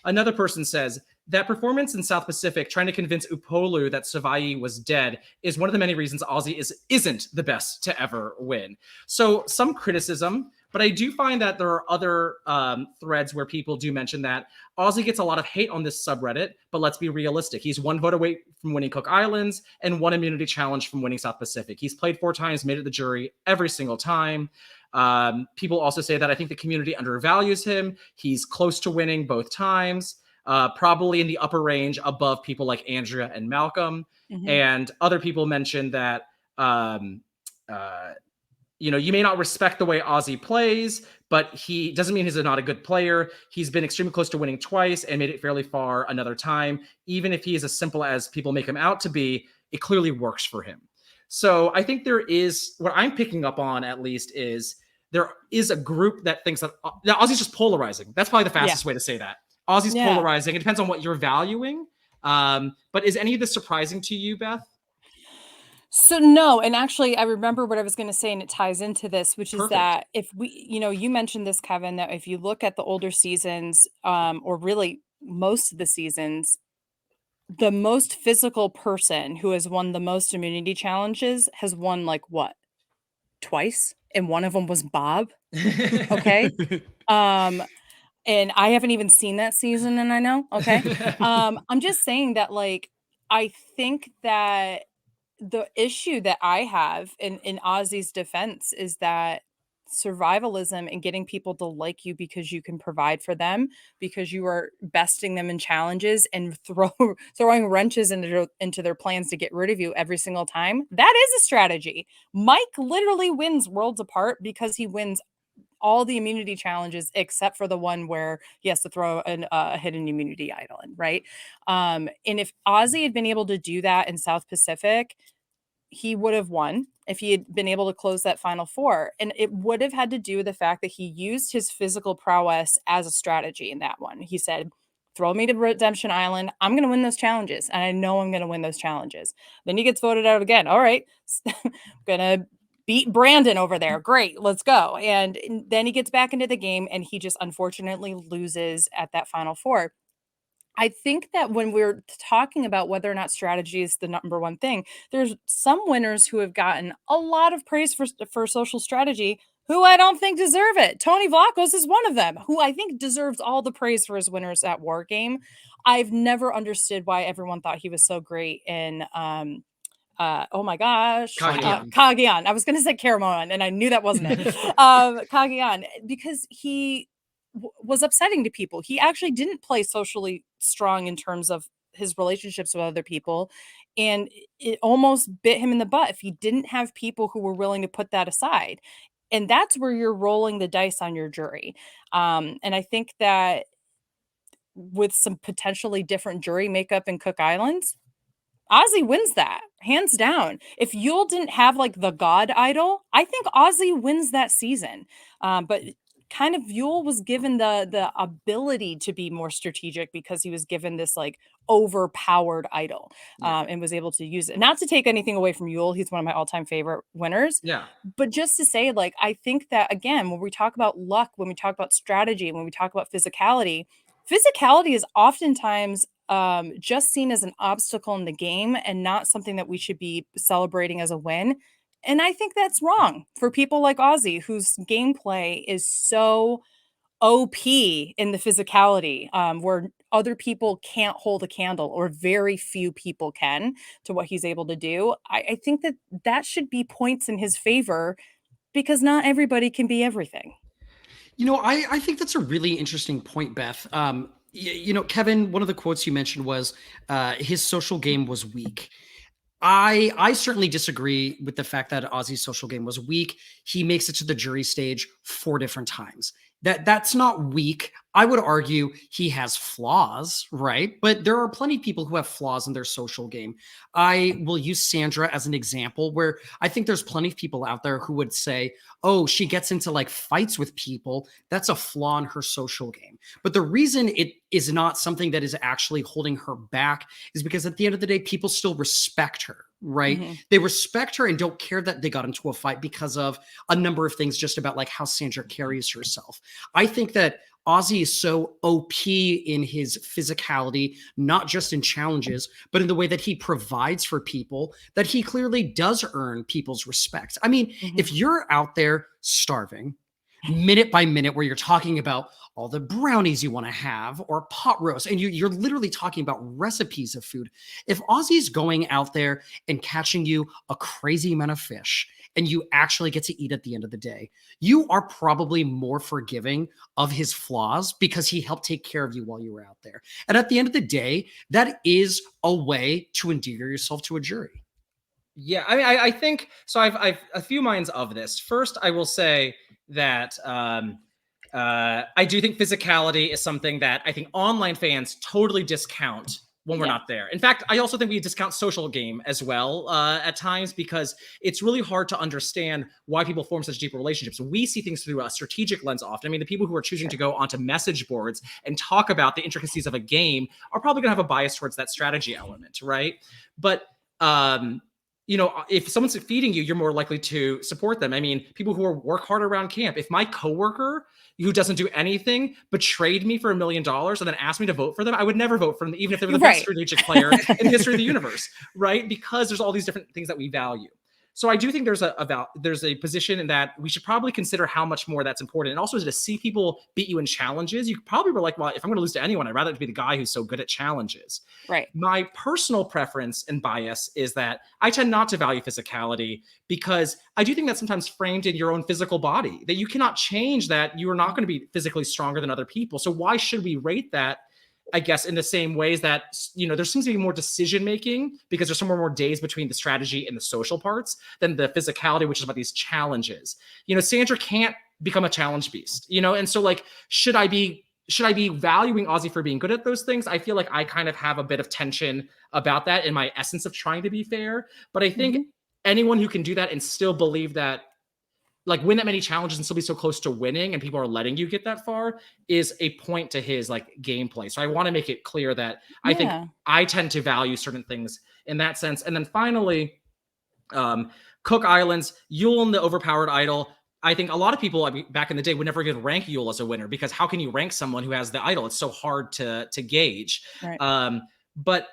B: Another person says, that performance in South Pacific trying to convince Upolu that Savai was dead is one of the many reasons Ozzy isn't the best to ever win. So some criticism, but I do find that there are other threads where people do mention that Ozzy gets a lot of hate on this subreddit, but let's be realistic. He's one vote away from winning Cook Islands and one immunity challenge from winning South Pacific. He's played 4 times, made it to the jury every single time. People also say that I think the community undervalues him. He's close to winning both times, probably in the upper range above people like Andrea and Malcolm. And other people mentioned that you may not respect the way Ozzy plays, but he doesn't mean he's not a good player. He's been extremely close to winning twice and made it fairly far another time. Even if he is as simple as people make him out to be, it clearly works for him. So I think there is, what I'm picking up on at least, is there is a group that thinks that now Ozzy's just polarizing. That's probably the fastest way to say that. Ozzy's polarizing. It depends on what you're valuing. But is any of this surprising to you, Beth?
C: So no, and actually I remember what I was going to say, and it ties into this, which is that if we, you mentioned this, Kevin, that if you look at the older seasons, or really most of the seasons, the most physical person who has won the most immunity challenges has won like what? Twice? And one of them was Bob. Okay. And I haven't even seen that season, and I know. Okay. I'm just saying that, like, I think that the issue that I have in Ozzy's defense is that survivalism and getting people to like you because you can provide for them, because you are besting them in challenges and throwing wrenches into their plans to get rid of you every single time. That is a strategy. Mike literally wins Worlds Apart because he wins all the immunity challenges except for the one where he has to throw a hidden immunity idol in, right? And if Ozzy had been able to do that in South Pacific, he would have won if he had been able to close that final four. And it would have had to do with the fact that he used his physical prowess as a strategy in that one. He said, throw me to Redemption Island. I'm going to win those challenges. And I know I'm going to win those challenges. Then he gets voted out again. All right. I'm going to beat Brandon over there. Great. Let's go. And then he gets back into the game and he just unfortunately loses at that final four. I think that when we're talking about whether or not strategy is the number one thing, there's some winners who have gotten a lot of praise for social strategy who I don't think deserve it. Tony Vlachos is one of them, who I think deserves all the praise for his winners at War Game. I've never understood why everyone thought he was so great in oh my gosh, Kageon. I was going to say Caramon, and I knew that wasn't it. Kageon, because he was upsetting to people. He actually didn't play socially strong in terms of his relationships with other people, and it almost bit him in the butt if he didn't have people who were willing to put that aside. And that's where you're rolling the dice on your jury. And I think that with some potentially different jury makeup in Cook Islands, Ozzy wins that, hands down. If Yule didn't have like the god idol, I think Ozzy wins that season. But kind of Yule was given the ability to be more strategic because he was given this like overpowered idol, and was able to use it. Not to take anything away from Yule, he's one of my all-time favorite winners.
B: Yeah.
C: But just to say, like, I think that again, when we talk about luck, when we talk about strategy, when we talk about physicality is oftentimes just seen as an obstacle in the game and not something that we should be celebrating as a win. And I think that's wrong for people like Ozzy, whose gameplay is so OP in the physicality, where other people can't hold a candle, or very few people can, to what he's able to do. I think that that should be points in his favor because not everybody can be everything.
A: I think that's a really interesting point, Beth. Kevin, one of the quotes you mentioned was his social game was weak. I certainly disagree with the fact that Ozzy's social game was weak. He makes it to the jury stage 4 different times. That's not weak. I would argue he has flaws, right? But there are plenty of people who have flaws in their social game. I will use Sandra as an example, where I think there's plenty of people out there who would say, oh, she gets into like fights with people. That's a flaw in her social game. But the reason it is not something that is actually holding her back is because at the end of the day, people still respect her, right? Mm-hmm. They respect her and don't care that they got into a fight because of a number of things, just about like how Sandra carries herself. I think that Ozzy is so OP in his physicality, not just in challenges, but in the way that he provides for people, that he clearly does earn people's respect. I mean, if you're out there starving minute by minute, where you're talking about all the brownies you want to have or pot roast, and you're literally talking about recipes of food. If Ozzy's going out there and catching you a crazy amount of fish, and you actually get to eat at the end of the day, you are probably more forgiving of his flaws because he helped take care of you while you were out there. And at the end of the day, that is a way to endear yourself to a jury.
B: Yeah, I mean, I think so. I've a few minds of this. First, I will say that I do think physicality is something that I think online fans totally discount when we're not there. In fact, I also think we discount social game as well at times, because it's really hard to understand why people form such deep relationships. We see things through a strategic lens often. I mean, the people who are choosing to go onto message boards and talk about the intricacies of a game are probably going to have a bias towards that strategy element, right? But you know, if someone's feeding you, you're more likely to support them. I mean, people who work hard around camp. If my coworker who doesn't do anything betrayed me for $1 million and then asked me to vote for them, I would never vote for them, even if they were the best strategic player in the history of the universe, right? Because there's all these different things that we value. So I do think there's a position in that we should probably consider how much more that's important. And also to see people beat you in challenges, you probably were like, well, if I'm going to lose to anyone, I'd rather be the guy who's so good at challenges.
C: Right.
B: My personal preference and bias is that I tend not to value physicality, because I do think that's sometimes framed in your own physical body, that you cannot change that you are not going to be physically stronger than other people. So why should we rate that, I guess, in the same ways that, you know, there seems to be more decision making because there's somewhere more days between the strategy and the social parts than the physicality, which is about these challenges. You know, Sandra can't become a challenge beast, you know, and so like, should I be valuing Ozzy for being good at those things? I feel like I kind of have a bit of tension about that in my essence of trying to be fair. But I think anyone who can do that and still believe that, like, win that many challenges and still be so close to winning and people are letting you get that far, is a point to his like gameplay. So I want to make it clear that I think I tend to value certain things in that sense. And then finally, Cook Islands, Yule and the overpowered idol. I think a lot of people, I mean, back in the day, would never even rank Yule as a winner, because how can you rank someone who has the idol? It's so hard to gauge. Right. But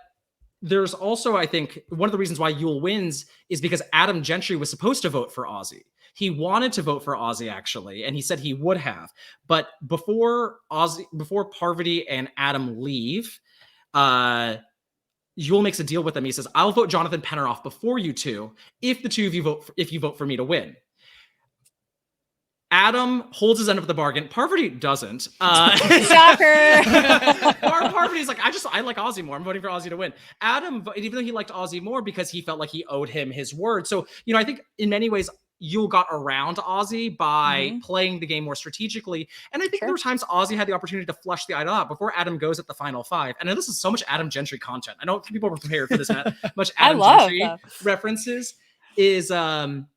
B: there's also, I think, one of the reasons why Yule wins is because Adam Gentry was supposed to vote for Ozzy. He wanted to vote for Ozzy, actually, and he said he would have. But before Parvati and Adam leave, Yule makes a deal with them. He says, "I'll vote Jonathan Penneroff before you two if the two of you vote for me to win." Adam holds his end of the bargain. Parvati doesn't.
C: Shocker.
B: Parvati's like, I like Ozzy more. I'm voting for Ozzy to win. Adam, even though he liked Ozzy more because he felt like he owed him his word. So, you know, I think in many ways, Yule got around Ozzy by playing the game more strategically. And I think there were times Ozzy had the opportunity to flush the idol out before Adam goes at the final five. And this is so much Adam Gentry content. I don't think people were prepared for this much Adam Gentry references. Is that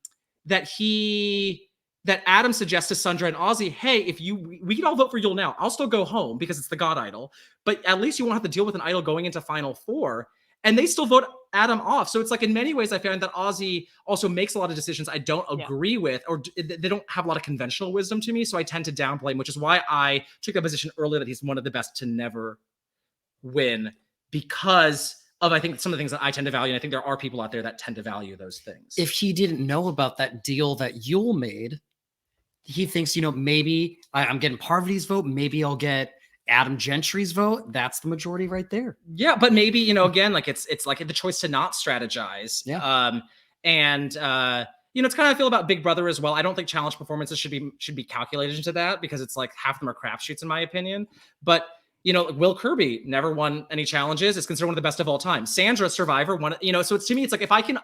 B: Adam suggests to Sandra and Ozzy, hey, if we can all vote for Yule now. I'll still go home because it's the God idol, but at least you won't have to deal with an idol going into final four. And they still vote Adam off. So it's like, in many ways, I find that Ozzy also makes a lot of decisions I don't agree with, or they don't have a lot of conventional wisdom to me. So I tend to downplay him, which is why I took that position earlier that he's one of the best to never win, because of, I think, some of the things that I tend to value. And I think there are people out there that tend to value those things.
A: If he didn't know about that deal that Yule made, he thinks, you know, maybe I'm getting Parvati's vote. Maybe I'll get Adam Gentry's vote. That's the majority right there.
B: Yeah, but maybe, you know, again, like it's like the choice to not strategize.
A: Yeah.
B: You know, it's kind of how I feel about Big Brother as well. I don't think challenge performances should be calculated into that, because it's like half of them are crapshoots in my opinion. But you know, Will Kirby never won any challenges. Is considered one of the best of all time. Sandra, Survivor, won. You know, so it's, to me, it's like if I can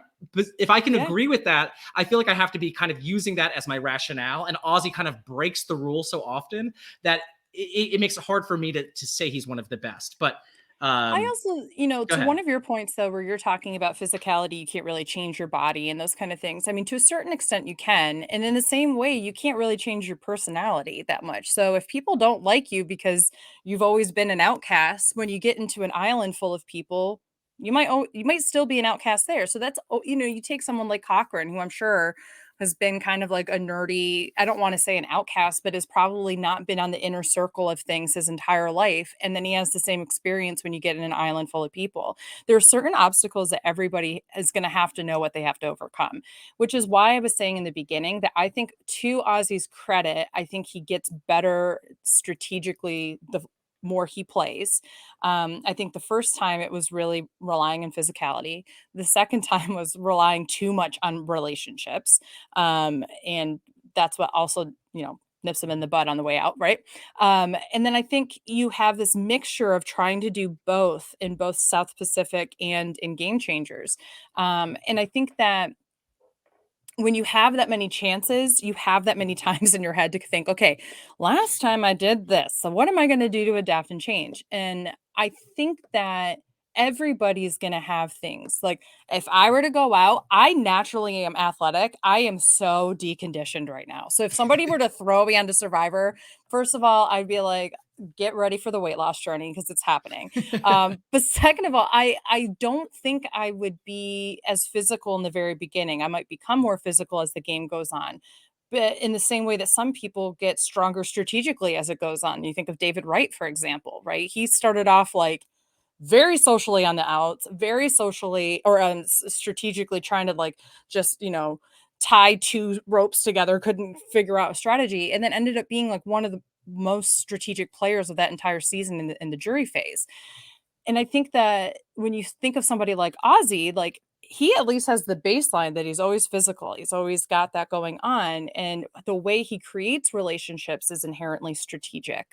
B: agree with that, I feel like I have to be kind of using that as my rationale. And Ozzy kind of breaks the rule so often that it makes it hard for me to say he's one of the best. But
C: I also, you know, to one of your points though, where you're talking about physicality, you can't really change your body and those kind of things. I mean, to a certain extent you can. And in the same way, you can't really change your personality that much. So if people don't like you because you've always been an outcast, when you get into an island full of people, you might still be an outcast there. So that's, you know, you take someone like Cochran, who I'm sure has been kind of like a nerdy, I don't want to say an outcast, but has probably not been on the inner circle of things his entire life. And then he has the same experience when you get in an island full of people. There are certain obstacles that everybody is going to have to know what they have to overcome, which is why I was saying in the beginning that I think, to Ozzy's credit, I think he gets better strategically the more he plays. I think the first time it was really relying on physicality. The second time was relying too much on relationships. And that's what also, you know, nips them in the bud on the way out, right? And then I think you have this mixture of trying to do both in both South Pacific and in Game Changers. And I think that when you have that many chances, you have that many times in your head to think, okay, last time I did this. So what am I going to do to adapt and change? And I think that everybody's going to have things like if I were to go out, I naturally am athletic. I am so deconditioned right now. So if somebody were to throw me onto Survivor, first of all, I'd be like, get ready for the weight loss journey because it's happening. But second of all, I don't think I would be as physical in the very beginning. I might become more physical as the game goes on. But in the same way that some people get stronger strategically as it goes on. You think of David Wright, for example, right? He started off like very socially on the outs, very socially or strategically trying to like just, tie two ropes together, couldn't figure out a strategy, and then ended up being like one of the most strategic players of that entire season in the jury phase. And I think that when you think of somebody like Ozzy, like he at least has the baseline that he's always physical. He's always got that going on. And the way he creates relationships is inherently strategic.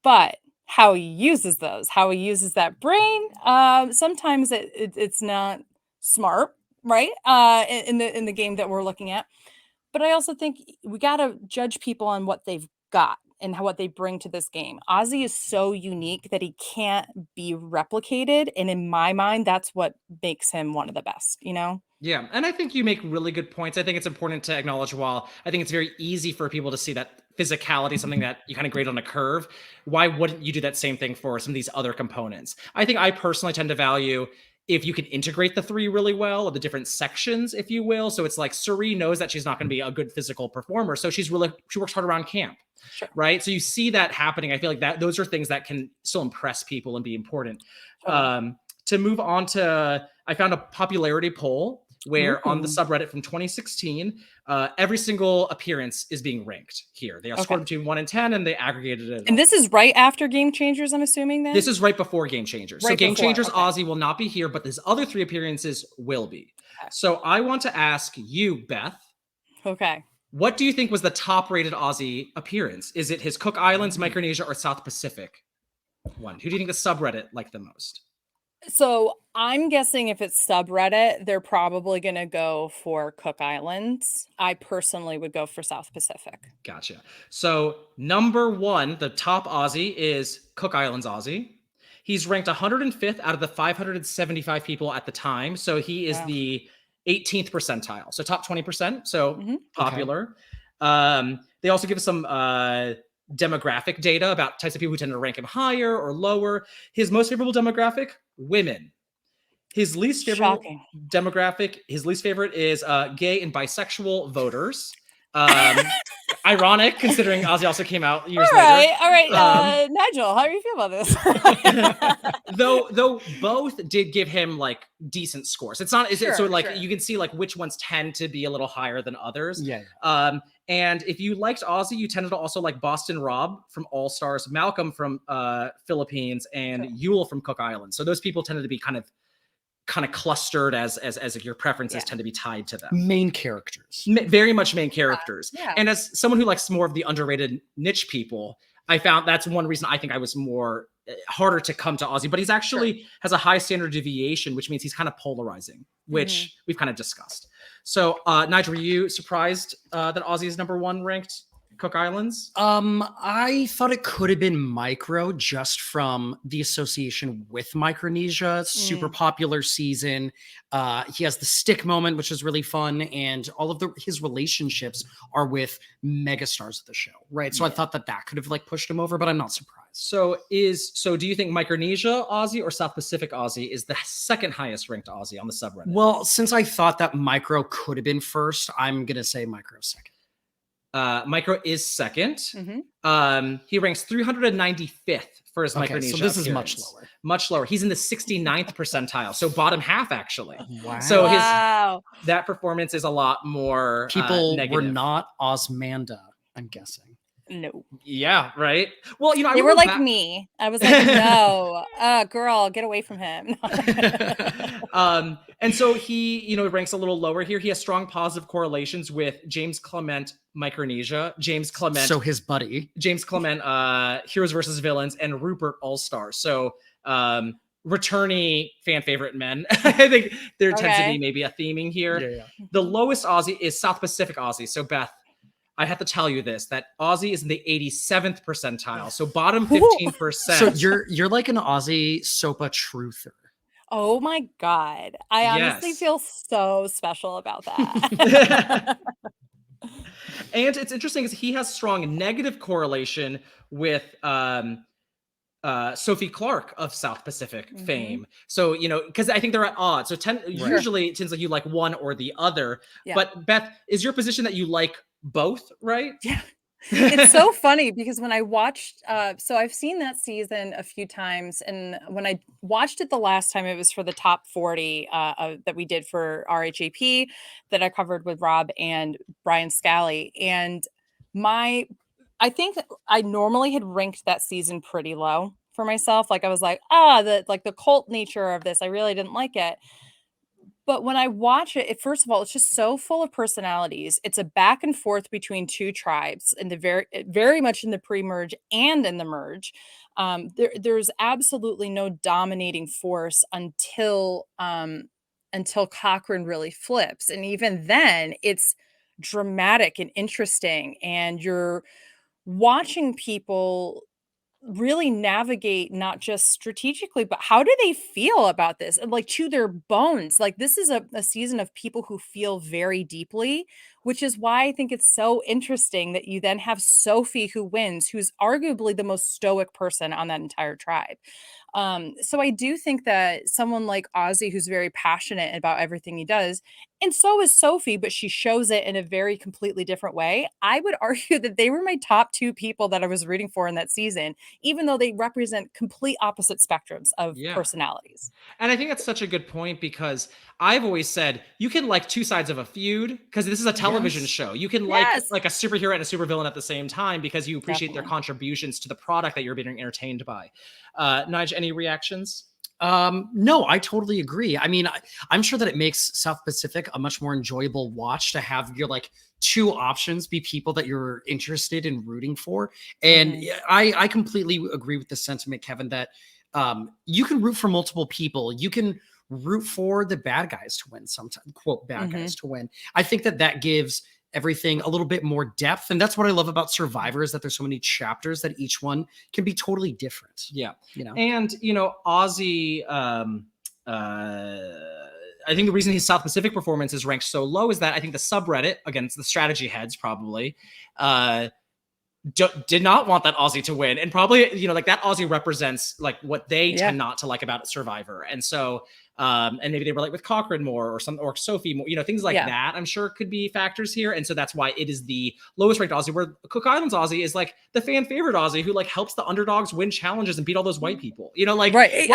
C: But how he uses those, how he uses that brain, sometimes it's not smart, right? In the game that we're looking at. But I also think we got to judge people on what they've got and what they bring to this game. Ozzy is so unique that he can't be replicated. And in my mind, that's what makes him one of the best,
B: Yeah, and I think you make really good points. I think it's important to acknowledge while I think it's very easy for people to see that physicality, something that you kind of grade on a curve, why wouldn't you do that same thing for some of these other components? I think I personally tend to value if you can integrate the three really well, or the different sections, if you will. So it's like Suri knows that she's not going to be a good physical performer, so she works hard around camp.
C: Sure.
B: Right. So you see that happening. I feel like that those are things that can still impress people and be important.
C: Totally.
B: To move on to, I found a popularity poll where on the subreddit from 2016, every single appearance is being ranked here. They are scored between 1 and 10, and they aggregated it.
C: And this is right after Game Changers, I'm assuming then?
B: This is right before Game Changers.
C: Right
B: so Game
C: before,
B: Changers,
C: okay.
B: Ozzy will not be here, but his other 3 appearances will be.
C: Okay.
B: So I want to ask you, Beth.
C: Okay.
B: What do you think was the top rated Ozzy appearance? Is it his Cook Islands, Micronesia, or South Pacific one? Who do you think the subreddit liked the most?
C: So I'm guessing if it's subreddit, they're probably going to go for Cook Islands. I personally would go for South Pacific.
B: Gotcha. So number 1, the top Ozzy is Cook Islands Ozzy. He's ranked 105th out of the 575 people at the time. So he is the 18th percentile. So top 20%. So popular. Okay. They also give us some demographic data about types of people who tend to rank him higher or lower. His most favorable demographic, women. His least favorite demographic, his least favorite is gay and bisexual voters. Ironic, considering Ozzy also came out years later.
C: All right. Nigel, how do you feel about this?
B: though both did give him like decent scores. It's not so like you can see like which ones tend to be a little higher than others.
A: Yeah.
B: And if you liked Ozzy, you tended to also like Boston Rob from All Stars, Malcolm from Philippines, and Yule from Cook Islands. So those people tended to be kind of clustered as your preferences tend to be tied to them.
A: Main characters.
B: Very much main characters.
C: Yeah.
B: And as someone who likes more of the underrated niche people, I found that's one reason I think I was more harder to come to Ozzy, but he's actually has a high standard deviation, which means he's kind of polarizing, which we've kind of discussed. So Nigel, were you surprised that Ozzy is number 1 ranked Cook Islands?
A: I thought it could have been Micro just from the association with Micronesia. Super popular season. He has the stick moment, which is really fun, and all of his relationships are with megastars of the show, right? So I thought that could have like pushed him over, but I'm not surprised.
B: So do you think Micronesia Ozzy or South Pacific Ozzy is the second highest ranked Ozzy on the subreddit?
A: Well, since I thought that Micro could have been first, I'm gonna say Micro second.
B: Micro is second. He ranks 395th for his Micronesia.
A: So this is
B: appearance. Much lower. He's in the 69th percentile, so bottom half actually.
A: Wow.
B: So that performance is a lot more
A: people
B: negative.
A: were not Osmanda, I'm guessing.
C: No.
B: Yeah, right. Well, you know, I
C: They were
B: remember
C: like me. I was like, no, girl, get away from him.
B: And so he, you know, ranks a little lower here. He has strong positive correlations with James Clement, Micronesia, James Clement,
A: So his buddy.
B: Heroes versus Villains, and Rupert All Star. So returnee fan favorite men. I think there tends to be
C: Okay.
B: maybe a theming here.
A: Yeah.
B: The lowest Aussie is South Pacific Aussie. So Beth, I have to tell you this, that Aussie is in the 87th percentile. So bottom 15%.
A: So you're like an Aussie SOPA truther.
C: Oh my God. I honestly
B: Yes.
C: feel so special about that.
B: And it's interesting because he has strong negative correlation with Sophie Clark of South Pacific fame. So, you know, because I think they're at odds. So usually it seems like you like one or the other.
C: Yeah.
B: But Beth, is your position that you like both, right?
C: Yeah. It's so funny because when I watched, so I've seen that season a few times, and when I watched it the last time, it was for the top 40 that we did for RHAP that I covered with Rob and Brian Scally. And I think I normally had ranked that season pretty low for myself. Like I was like, the cult nature of this, I really didn't like it. But when I watch it, first of all, it's just so full of personalities. It's a back and forth between two tribes, and very much in the pre-merge and in the merge. There's absolutely no dominating force until Cochrane really flips, and even then, it's dramatic and interesting, and you're watching people really navigate not just strategically, but how do they feel about this? And like to their bones. Like this is a season of people who feel very deeply, which is why I think it's so interesting that you then have Sophie who wins, who's arguably the most stoic person on that entire tribe. So I do think that someone like Ozzy, who's very passionate about everything he does, and so is Sophie, but she shows it in a very completely different way. I would argue that they were my top two people that I was rooting for in that season, even though they represent complete opposite spectrums of personalities.
B: And I think that's such a good point because I've always said you can like two sides of a feud because this is a television show. You can like a superhero and a supervillain at the same time because you appreciate their contributions to the product that you're being entertained by. Nige, any reactions?
A: No, I totally agree. I mean, I'm sure that it makes South Pacific a much more enjoyable watch to have your like two options be people that you're interested in rooting for. And I completely agree with the sentiment, Kevin, that you can root for multiple people. You can root for the bad guys to win sometimes, quote, bad guys to win. I think that gives everything a little bit more depth. And that's what I love about Survivor is that there's so many chapters that each one can be totally different.
B: Yeah.
A: You know,
B: and, you know, Ozzy, I think the reason his South Pacific performance is ranked so low is that I think the subreddit, against the strategy heads probably, did not want that Aussie to win, and probably, you know, like that Aussie represents like what they tend not to like about Survivor, and so and maybe they were like with Cochrane more or Sophie more, you know, things like that I'm sure could be factors here, and so that's why it is the lowest ranked Aussie, where Cook Islands Aussie is like the fan favorite Aussie who like helps the underdogs win challenges and beat all those white people, you know, like
C: right.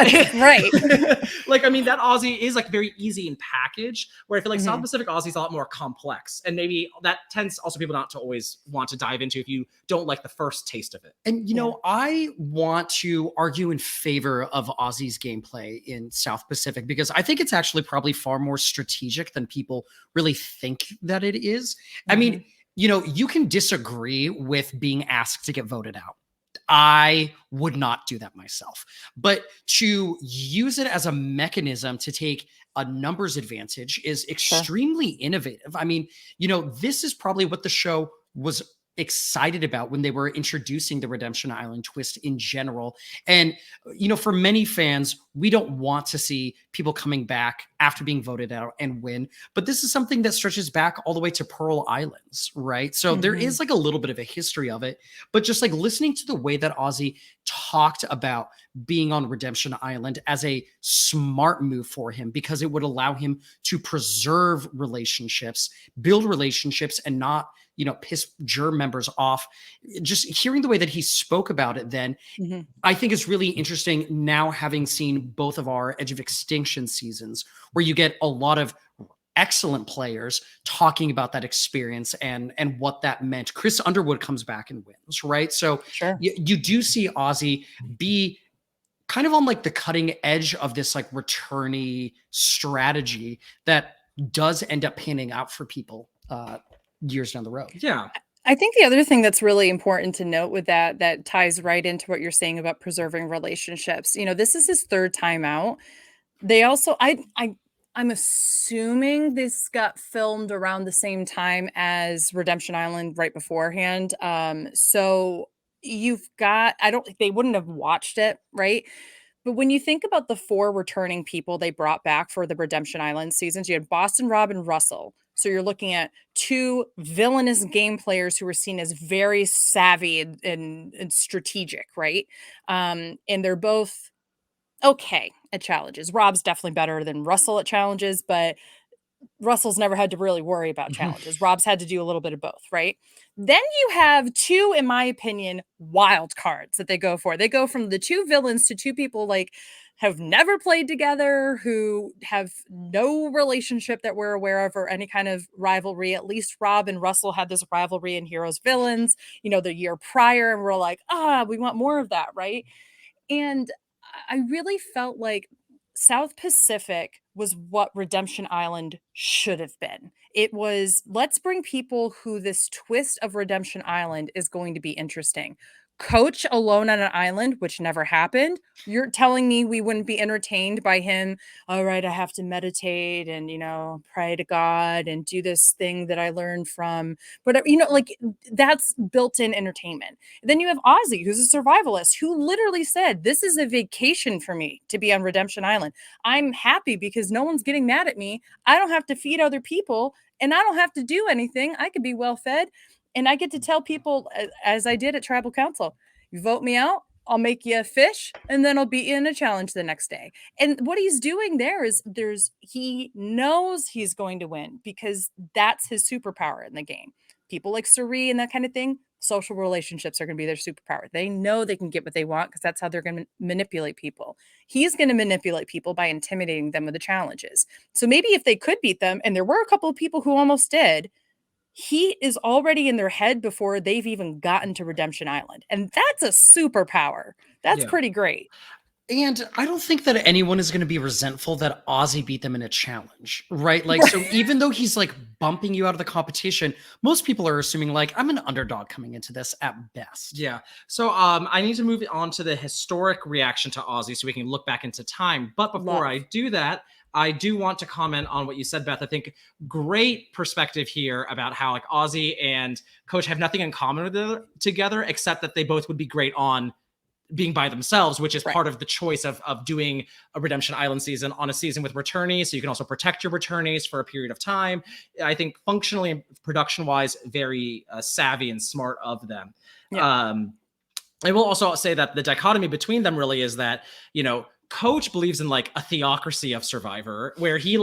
B: Like I mean that Aussie is like very easy in package, where I feel like South Pacific Aussie is a lot more complex, and maybe that tends also people not to always want to dive into if you don't like the first taste of it.
A: And, you know, I want to argue in favor of Aussie's gameplay in South Pacific because I think it's actually probably far more strategic than people really think that it is. I mean, you know, you can disagree with being asked to get voted out. I would not do that myself. But to use it as a mechanism to take a numbers advantage is extremely innovative. I mean, you know, this is probably what the show was excited about when they were introducing the Redemption Island twist in general. And, you know, for many fans, we don't want to see people coming back after being voted out and win. But this is something that stretches back all the way to Pearl Islands, right? So there is like a little bit of a history of it. But just like listening to the way that Ozzy talked about being on Redemption Island as a smart move for him, because it would allow him to preserve relationships, build relationships, and not, you know, piss juror members off. Just hearing the way that he spoke about it then, I think it's really interesting now having seen both of our Edge of Extinction seasons where you get a lot of excellent players talking about that experience and what that meant. Chris Underwood comes back and wins, right? So
C: Sure.
A: you do see Ozzy be kind of on like the cutting edge of this like returnee strategy that does end up panning out for people years down the road.
B: Yeah.
C: I think the other thing that's really important to note with that ties right into what you're saying about preserving relationships. This is his third time out. They also, I'm assuming this got filmed around the same time as Redemption Island right beforehand. So you've got, they wouldn't have watched it, right? But when you think about the 4 returning people they brought back for the Redemption Island seasons, you had Boston Rob and Russell. So you're looking at 2 villainous game players who were seen as very savvy and strategic, right? And they're both okay at challenges. Rob's definitely better than Russell at challenges, but Russell's never had to really worry about challenges. Rob's had to do a little bit of both, right? Then you have 2, in my opinion, wild cards that they go for. They go from the 2 villains to 2 people like have never played together, who have no relationship that we're aware of or any kind of rivalry. At least Rob and Russell had this rivalry in Heroes Villains, the year prior, and we're like, we want more of that, right? And I really felt like South Pacific was what Redemption Island should have been. It was, let's bring people who this twist of Redemption Island is going to be interesting. Coach alone on an island, which never happened. You're telling me we wouldn't be entertained by him? All right, I have to meditate and, pray to God and do this thing that I learned from whatever, like that's built-in entertainment. Then you have Ozzy, who's a survivalist, who literally said, this is a vacation for me to be on Redemption Island. I'm happy because no one's getting mad at me. I don't have to feed other people and I don't have to do anything. I could be well fed. And I get to tell people, as I did at Tribal Council, you vote me out, I'll make you a fish, and then I'll beat you in a challenge the next day. And what he's doing there is he knows he's going to win because that's his superpower in the game. People like Suri and that kind of thing, social relationships are going to be their superpower. They know they can get what they want because that's how they're going to manipulate people. He's going to manipulate people by intimidating them with the challenges. So maybe if they could beat them, and there were a couple of people who almost did, he is already in their head before they've even gotten to Redemption Island. And that's a superpower. That's pretty great.
A: And I don't think that anyone is going to be resentful that Ozzy beat them in a challenge, right? Like, so even though he's like bumping you out of the competition, most people are assuming like, I'm an underdog coming into this at best.
B: Yeah. So I need to move on to the historic reaction to Ozzy so we can look back into time. But before I do that, I do want to comment on what you said, Beth. I think great perspective here about how like Ozzy and Coach have nothing in common together, except that they both would be great on being by themselves, which is part of the choice of doing a Redemption Island season on a season with returnees. So you can also protect your returnees for a period of time. I think functionally and production wise, very savvy and smart of them. Yeah. I will also say that the dichotomy between them really is that, Coach believes in like a theocracy of Survivor, where he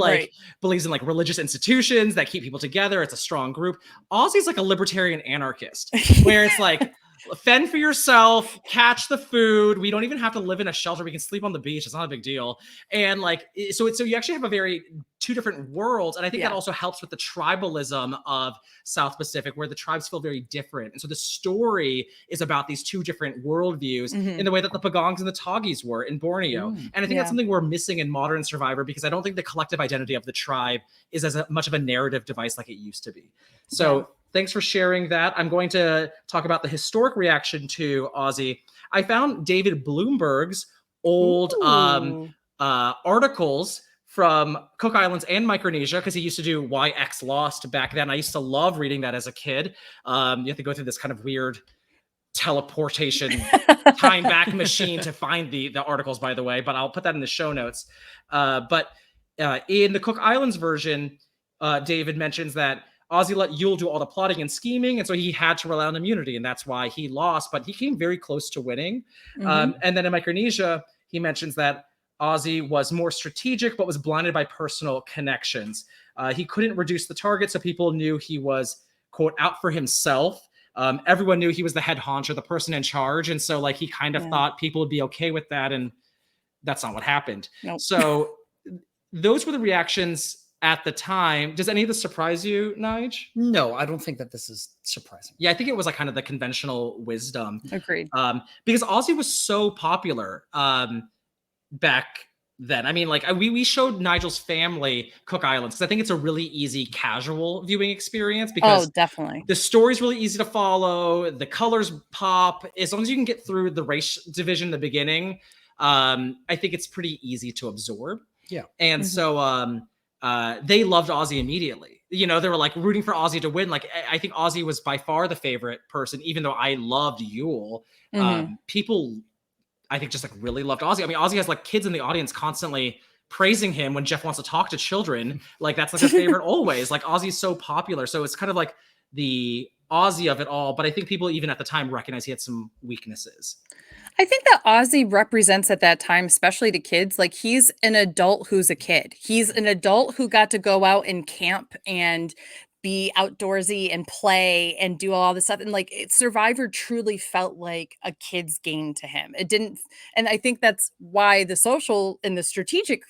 B: believes in like religious institutions that keep people together. It's a strong group. Ozzy's like a libertarian anarchist, where it's like fend for yourself, catch the food. We don't even have to live in a shelter. We can sleep on the beach. It's not a big deal. And like, so you actually have a very 2 different worlds. And I think that also helps with the tribalism of South Pacific, where the tribes feel very different. And so the story is about these 2 different worldviews in the way that the Pagongs and the Toggies were in Borneo. And I think that's something we're missing in modern Survivor, because I don't think the collective identity of the tribe is as much of a narrative device like it used to be. So thanks for sharing that. I'm going to talk about the historic reaction to Ozzy. I found David Bloomberg's old articles from Cook Islands and Micronesia, because he used to do Why X Lost back then. I used to love reading that as a kid. You have to go through this kind of weird teleportation time back machine to find the articles, by the way, but I'll put that in the show notes. But in the Cook Islands version, David mentions that Ozzy let Yule do all the plotting and scheming, and so he had to rely on immunity, and that's why he lost, but he came very close to winning. And then in Micronesia, he mentions that Ozzy was more strategic, but was blinded by personal connections. He couldn't reduce the target, so people knew he was, quote, out for himself. Everyone knew he was the head honcho, the person in charge, and so like he kind of thought people would be okay with that, and that's not what happened. Nope. So those were the reactions at the time. Does any of this surprise you, Nige?
A: No, I don't think that this is surprising.
B: Yeah, I think it was like kind of the conventional wisdom.
C: Agreed.
B: Because Ozzy was so popular back then. I mean, like we showed Nigel's family Cook Islands because I think it's a really easy casual viewing experience because
C: definitely.
B: the story's really easy to follow. The colors pop. As long as you can get through the race division in the beginning, I think it's pretty easy to absorb.
A: Yeah.
B: And so they loved Ozzy immediately. You know, they were like rooting for Ozzy to win. Like, I think Ozzy was by far the favorite person, even though I loved Yule. People, I think, just like really loved Ozzy. I mean, Ozzy has like kids in the audience constantly praising him when Jeff wants to talk to children. Like, that's like a favorite always. Like, Ozzy's so popular. So it's kind of like the Ozzy of it all. But I think people even at the time recognized he had some weaknesses.
C: I think that Ozzy represents at that time, especially to kids, like he's an adult who's a kid. He's an adult who got to go out and camp and be outdoorsy and play and do all this stuff. And like Survivor truly felt like a kid's game to him. It didn't. And I think that's why the social and the strategic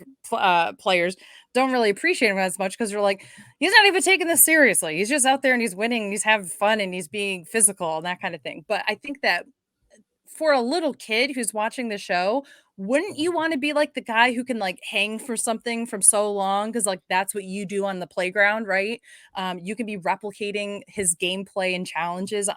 C: players don't really appreciate him as much because they're like, he's not even taking this seriously. He's just out there and he's winning and he's having fun and he's being physical and that kind of thing. But I think that for a little kid who's watching the show, wouldn't you want to be like the guy who can like hang for something from so long? Because like that's what you do on the playground, right? You can be replicating his gameplay and challenges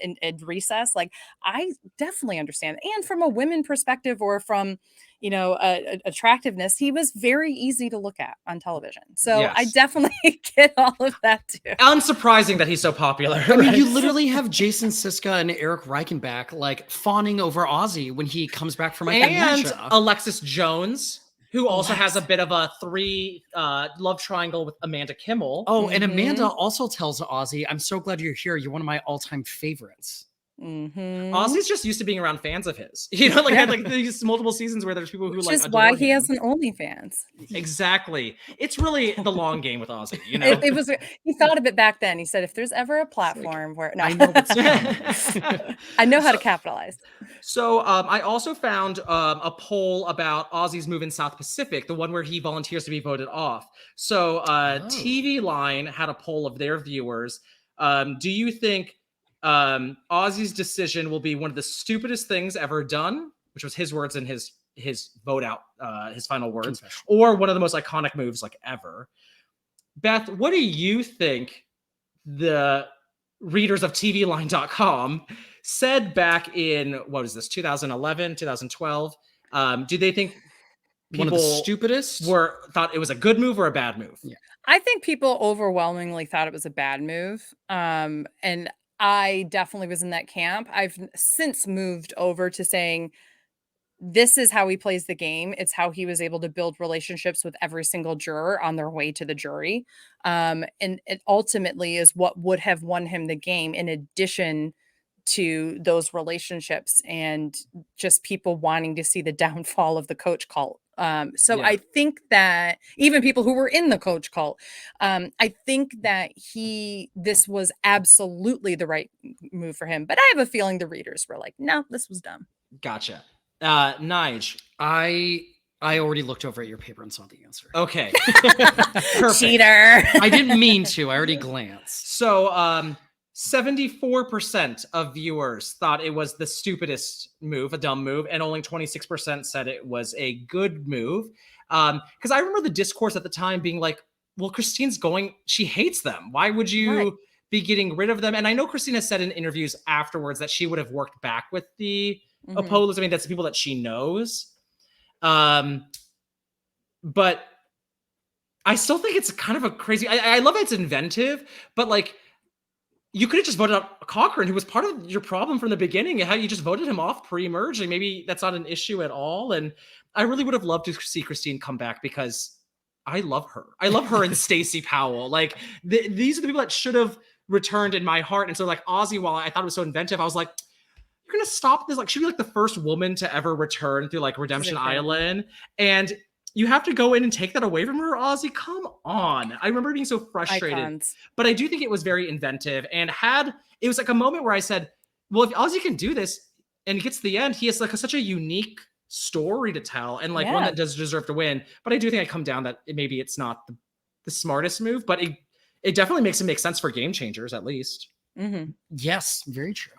C: in recess. Like I definitely understand. And from a women perspective or from, you know, attractiveness, he was very easy to look at on television. So
B: Yes.
C: I definitely get all of that too.
B: Unsurprising that he's so popular.
A: I mean,
B: right?
A: you literally have Jason Siska and Eric Reichenbach like fawning over Ozzy when he comes back from
B: and
A: amnesia.
B: Alexis Jones, who also has a bit of a love triangle with Amanda Kimmel.
A: Oh, and Amanda also tells Ozzy, "I'm so glad you're here. You're one of my all-time favorites."
B: Ozzy's just used to being around fans of his. You know, like had like these multiple seasons where there's people who
C: Which
B: like
C: is
B: adore
C: why he
B: him.
C: has an OnlyFans.
B: Exactly. It's really the long game with Ozzy. You know,
C: It was. He thought of it back then. He said, "If there's ever a platform where no,
A: I know what's coming.
C: I know how to capitalize."
B: So I also found a poll about Ozzy's move in South Pacific, the one where he volunteers to be voted off. So TV Line had a poll of their viewers. Do you think Ozzy's decision will be one of the stupidest things ever done, which was his words in his vote out, his final words, or one of the most iconic moves like ever? Beth, what do you think the readers of TVLine.com said back in, what is this, 2011, 2012? Do they think
A: One of the stupidest
B: thought it was a good move or a bad move?
A: Yeah.
C: I think people overwhelmingly thought it was a bad move. And I definitely was in that camp. I've since moved over to saying this is how he plays the game. It's how he was able to build relationships with every single juror on their way to the jury. And it ultimately is what would have won him the game in addition to those relationships and just people wanting to see the downfall of the coach cult. I think that even people who were in the coach cult, I think that this was absolutely the right move for him. But I have a feeling the readers were like, no, this was dumb.
B: Gotcha. Nige.
A: I already looked over at your paper and saw the answer.
B: Okay.
C: Cheater.
A: I didn't mean to. I already glanced.
B: So 74% of viewers thought it was the stupidest move, a dumb move, and only 26% said it was a good move. Because I remember the discourse at the time being like, well, Christine's she hates them. Why would you be getting rid of them? And I know Christine has said in interviews afterwards that she would have worked back with the opposed. I mean, that's the people that she knows. But I still think it's kind of a crazy, I love it's inventive, but like, you could have just voted out Cochran, who was part of your problem from the beginning, and how you just voted him off pre-merge, and maybe that's not an issue at all. And I really would have loved to see Christine come back because I love her. I love her and Stacey Powell. Like these are the people that should have returned in my heart. And so like Ozzy, while I thought it was so inventive, I was like, you're gonna stop this? Like, she'd be like the first woman to ever return through like Redemption Island, and you have to go in and take that away from her, Ozzy? Come on. I remember being so frustrated.
C: Icons.
B: But I do think it was very inventive and it was like a moment where I said, well, if Ozzy can do this and he gets to the end, he has like such a unique story to tell and like one that does deserve to win. But I do think I come down that maybe it's not the smartest move, but it definitely makes it make sense for game changers at least.
C: Mm-hmm.
A: Yes, very true.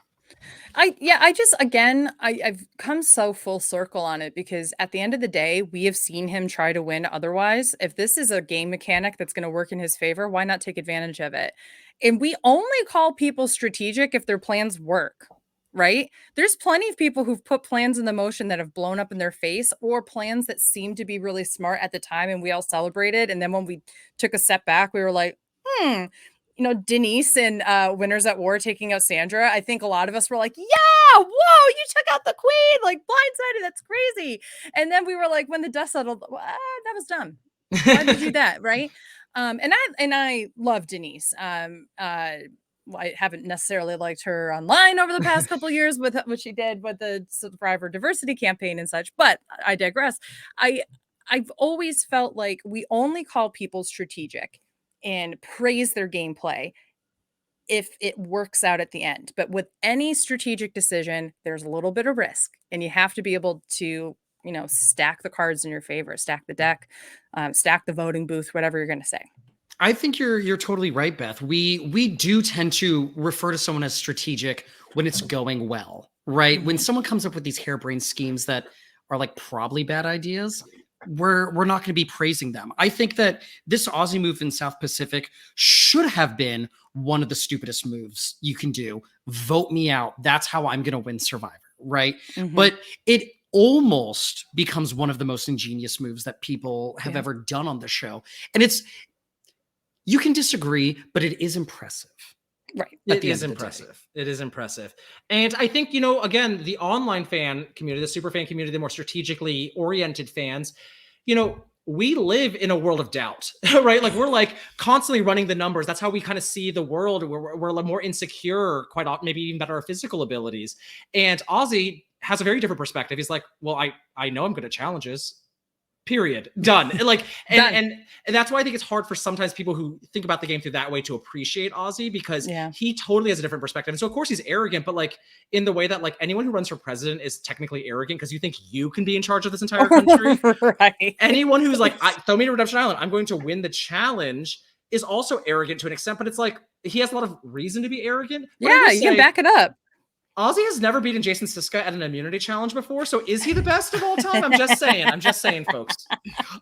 C: I've come so full circle on it because at the end of the day, we have seen him try to win otherwise. If this is a game mechanic that's going to work in his favor, why not take advantage of it? And we only call people strategic if their plans work, right? There's plenty of people who've put plans in the motion that have blown up in their face, or plans that seemed to be really smart at the time and we all celebrated. And then when we took a step back, we were like, Denise and Winners at War taking out Sandra, I think a lot of us were like, yeah, whoa, you took out the queen, like blindsided, that's crazy. And then we were like, when the dust settled, that was dumb. Why did you do that, right? And I love Denise. I haven't necessarily liked her online over the past couple years with what she did with the Survivor diversity campaign and such, but I digress. I've always felt like we only call people strategic and praise their gameplay if it works out at the end. But with any strategic decision, there's a little bit of risk, and you have to be able to, stack the cards in your favor, stack the deck, stack the voting booth, whatever you're going to say.
A: I think you're totally right, Beth. We do tend to refer to someone as strategic when it's going well, right? When someone comes up with these harebrained schemes that are like probably bad ideas, we're not going to be praising them. I think that this Ozzy move in South Pacific should have been one of the stupidest moves you can do. Vote me out. That's how I'm going to win Survivor, right? But it almost becomes one of the most ingenious moves that people have ever done on the show. And you can disagree, but it is impressive.
C: Right.
B: It is impressive. It is impressive. And I think, again, the online fan community, the super fan community, the more strategically oriented fans, we live in a world of doubt, right? Like we're like constantly running the numbers. That's how we kind of see the world. We're more insecure, quite often, maybe even about our physical abilities. And Ozzy has a very different perspective. He's like, well, I know I'm good at challenges. Period. Done. And that's why I think it's hard for sometimes people who think about the game through that way to appreciate Ozzy, because he totally has a different perspective. And so of course he's arrogant, but like in the way that like anyone who runs for president is technically arrogant because you think you can be in charge of this entire country.
C: Right.
B: Anyone who's like, throw me to Redemption Island, I'm going to win the challenge, is also arrogant to an extent, but it's like he has a lot of reason to be arrogant.
C: Yeah, you can back it up.
B: Ozzy has never beaten Jason Siska at an immunity challenge before, so is he the best of all time? I'm just saying, folks.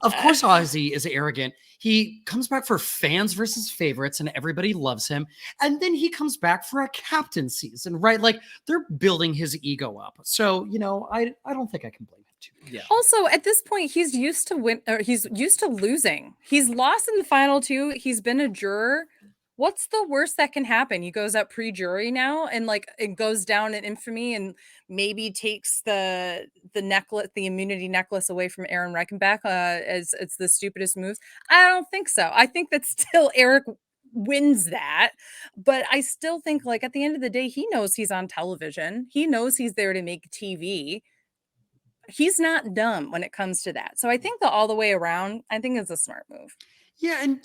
A: Of course Ozzy is arrogant. He comes back for fans versus favorites, and everybody loves him. And then he comes back for a captain season, right? Like, they're building his ego up. So, I don't think I can blame him too much.
B: Yeah.
C: Also, at this point, he's used to losing. He's lost in the final two. He's been a juror. What's the worst that can happen? He goes up pre-jury now and it goes down in infamy and maybe takes the necklace, the immunity necklace away from Aaron Reichenbach as it's the stupidest moves. I don't think so. I think that still Eric wins that, but I still think like at the end of the day, he knows he's on television. He knows he's there to make TV. He's not dumb when it comes to that. So I think all the way around, I think it's a smart move.
A: Yeah. And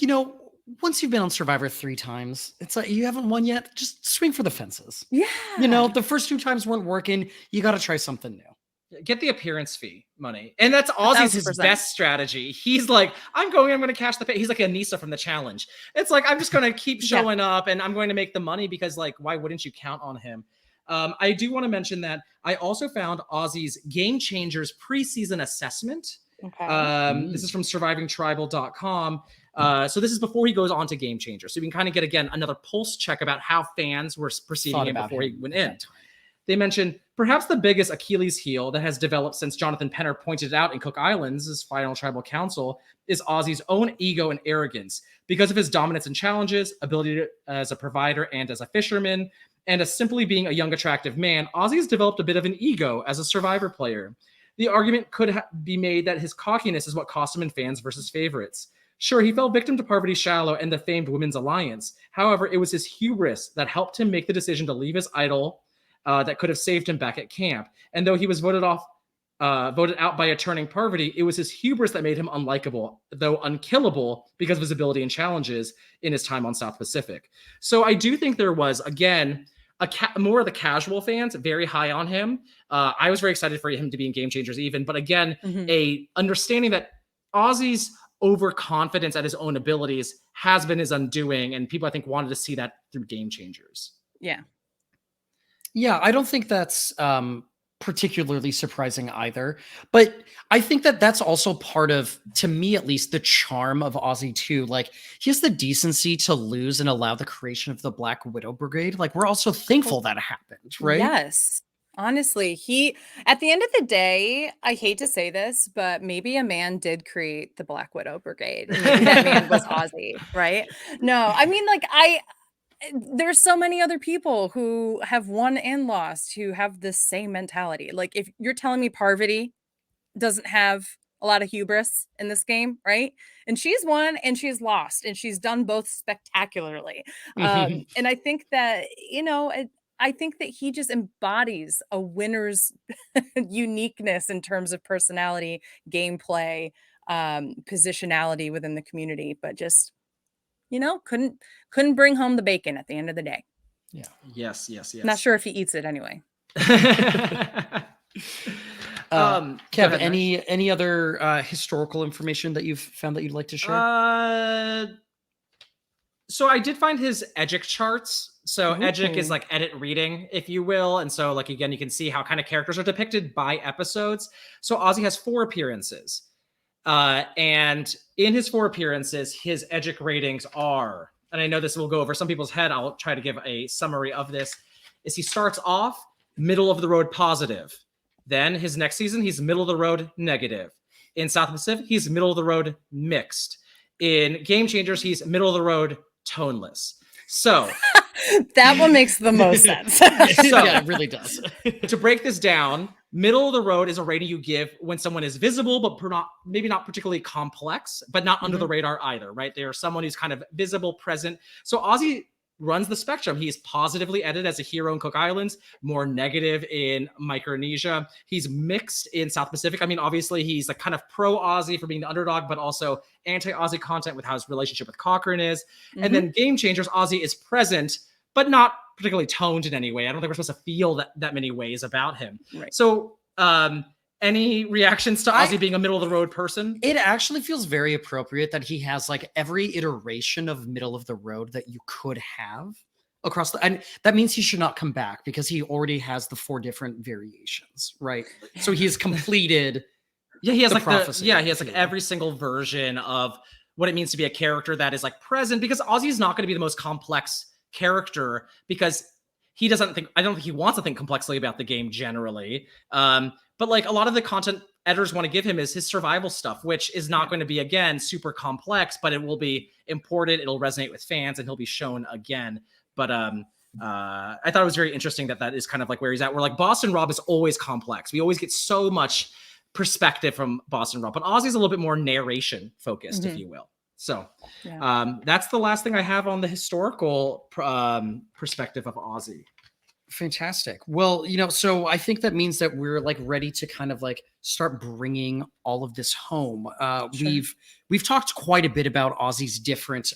A: once you've been on Survivor 3 times, it's like you haven't won yet. Just swing for the fences.
C: Yeah.
A: The first 2 times weren't working. You got to try something new.
B: Get the appearance fee money. And that's Ozzy's his best strategy. He's like, I'm going to cash the pay. He's like Anissa from the challenge. It's like, I'm just going to keep showing up and I'm going to make the money because like, why wouldn't you count on him? I do want to mention that I also found Ozzy's Game Changers preseason assessment. Okay. This is from survivingtribal.com. So this is before he goes on to Game Changer. So we can kind of get, again, another pulse check about how fans were perceiving him before he went in. They mentioned perhaps the biggest Achilles heel that has developed since Jonathan Penner pointed it out in Cook Islands, his final tribal council, is Ozzy's own ego and arrogance. Because of his dominance in challenges, ability as a provider and as a fisherman, and as simply being a young, attractive man, Ozzy has developed a bit of an ego as a Survivor player. The argument could be made that his cockiness is what cost him in fans versus favorites. Sure, he fell victim to Parvati Shallow and the famed Women's Alliance. However, it was his hubris that helped him make the decision to leave his idol that could have saved him back at camp. And though he was voted out by a turning Parvati, it was his hubris that made him unlikable, though unkillable, because of his ability and challenges in his time on South Pacific. So I do think there was, again, more of the casual fans very high on him. I was very excited for him to be in Game Changers even. But again, a understanding that Ozzy's overconfidence at his own abilities has been his undoing. And people, I think, wanted to see that through Game Changers.
C: Yeah.
A: Yeah, I don't think that's particularly surprising either. But I think that that's also part of, to me at least, the charm of Ozzy too. Like, he has the decency to lose and allow the creation of the Black Widow Brigade. Like, we're also thankful that it happened, right?
C: Yes. Honestly, at the end of the day, I hate to say this, but maybe a man did create the Black Widow Brigade. And maybe that man was Ozzy, right? No, I mean, like, there's so many other people who have won and lost who have the same mentality. Like, if you're telling me Parvati doesn't have a lot of hubris in this game, right? And she's won and she's lost and she's done both spectacularly. And I think that, I think that he just embodies a winner's uniqueness in terms of personality, gameplay, positionality within the community, but just, couldn't bring home the bacon at the end of the day.
A: Yeah.
B: Yes.
C: Not sure if he eats it anyway.
A: Kev, any other historical information that you've found that you'd like to share?
B: So I did find his Edgic charts. So Edgic is like edit reading, if you will. And so, like, again, you can see how kind of characters are depicted by episodes. So Ozzy has 4 appearances. And in his 4 appearances, his Edgic ratings are, and I know this will go over some people's head, I'll try to give a summary of this, is he starts off middle of the road positive. Then his next season, he's middle of the road negative. In South Pacific, he's middle of the road mixed. In Game Changers, he's middle of the road toneless. So
C: that one makes the most sense.
A: Yeah, it really does.
B: To break this down, middle of the road is a rating you give when someone is visible, but maybe not particularly complex, but not under the radar either, right? They're someone who's kind of visible, present. So Ozzy runs the spectrum. He's positively edited as a hero in Cook Islands, more negative in Micronesia. He's mixed in South Pacific. I mean, obviously, he's like kind of pro-Ozzy for being the underdog, but also anti-Ozzy content with how his relationship with Cochrane is. And then Game Changers, Ozzy is present, but not particularly toned in any way. I don't think we're supposed to feel that many ways about him.
C: Right.
B: So, any reactions to Ozzy being a middle of the road person?
A: It actually feels very appropriate that he has like every iteration of middle of the road that you could have across and that means he should not come back because he already has the 4 different variations, right? So he's completed.
B: Yeah, he has
A: prophecy.
B: He has like every single version of what it means to be a character that is like present, because Ozzy is not going to be the most complex character because I don't think he wants to think complexly about the game generally. But like a lot of the content editors want to give him is his survival stuff, which is not going to be, again, super complex, but it will be important. It'll resonate with fans and he'll be shown again. But I thought it was very interesting that is kind of like where he's at. Where like Boston Rob is always complex. We always get so much perspective from Boston Rob, but Ozzy's a little bit more narration focused, if you will. So that's the last thing I have on the historical perspective of Ozzy.
A: Fantastic. Well, so I think that means that we're like ready to kind of like start bringing all of this home. Sure. We've talked quite a bit about Ozzy's different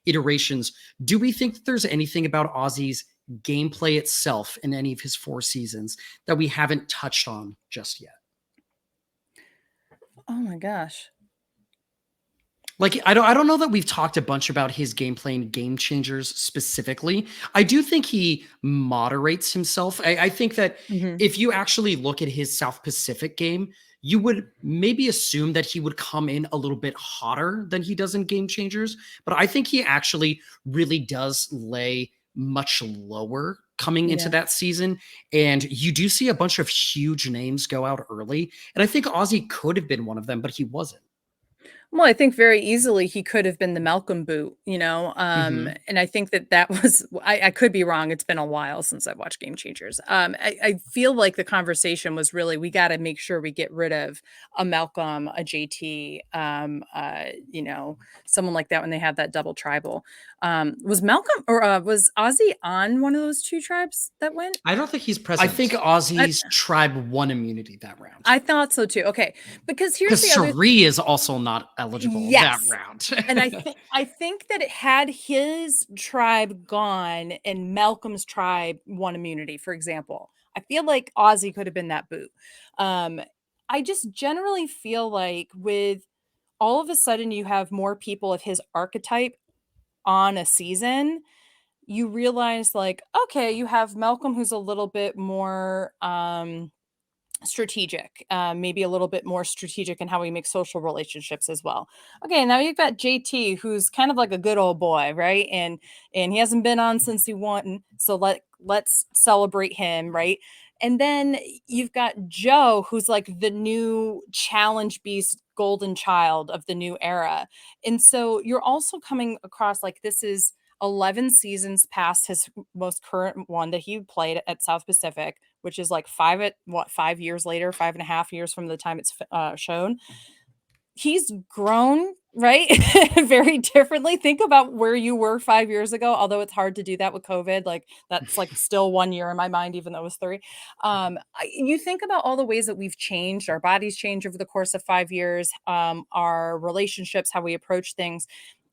A: iterations. Do we think that there's anything about Ozzy's gameplay itself in any of his 4 seasons that we haven't touched on just yet?
C: Oh my gosh.
A: Like, I don't know that we've talked a bunch about his gameplay in Game Changers specifically. I do think he moderates himself. I think that if you actually look at his South Pacific game, you would maybe assume that he would come in a little bit hotter than he does in Game Changers. But I think he actually really does lay much lower coming into that season. And you do see a bunch of huge names go out early. And I think Ozzy could have been one of them, but he wasn't.
C: Well, I think very easily he could have been the Malcolm boot, and I think that was, I could be wrong. It's been a while since I've watched Game Changers. I feel like the conversation was really, we got to make sure we get rid of a Malcolm, a JT, someone like that when they have that double tribal. Was Malcolm or was Ozzy on one of those 2 tribes that went?
B: I don't think he's present.
A: I think Ozzy's tribe won immunity that round.
C: I thought so too. Okay. Because here's the other
A: Sari is also not eligible that round.
C: And I think that it had his tribe gone and Malcolm's tribe won immunity, for example. I feel like Ozzy could have been that boot. I just generally feel like with all of a sudden you have more people of his archetype on a season, you realize like, okay, you have Malcolm who's a little bit more strategic, maybe a little bit more strategic in how he makes social relationships as well. Okay, now you've got JT, who's kind of like a good old boy, right? And he hasn't been on since he won, so let's celebrate him, right? And then you've got Joe, who's like the new challenge beast, golden child of the new era. And so you're also coming across like this is 11 seasons past his most current one that he played at South Pacific, which is like 5 years later, 5.5 years from the time it's shown. He's grown, right? Very differently. Think about where you were 5 years ago, although it's hard to do that with COVID. Like that's like still 1 year in my mind, even though it was 3. You think about all the ways that we've changed, our bodies change over the course of 5 years, our relationships, how we approach things.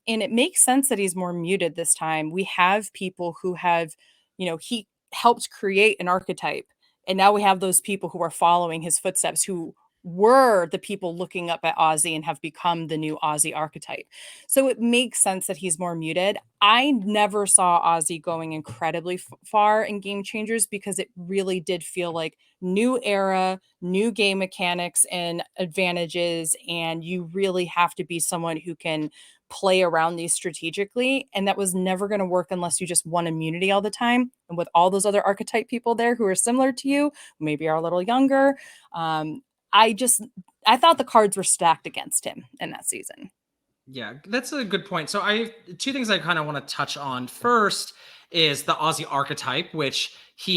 C: And it makes sense that he's more muted this time. We have people who have, he helped create an archetype. And now we have those people who are following his footsteps, who were the people looking up at Ozzy and have become the new Ozzy archetype. So it makes sense that he's more muted. I never saw Ozzy going incredibly far in Game Changers because it really did feel like new era, new game mechanics and advantages. And you really have to be someone who can play around these strategically. And that was never going to work unless you just won immunity all the time. And with all those other archetype people there who are similar to you, maybe are a little younger, I thought the cards were stacked against him in that season.
B: Yeah, that's a good point. So two things I kind of want to touch on. First is the Aussie archetype, which if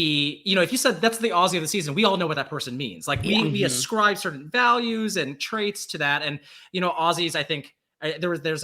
B: you said that's the Aussie of the season, we all know what that person means. Like we ascribe certain values and traits to that. And, Aussies, I think there's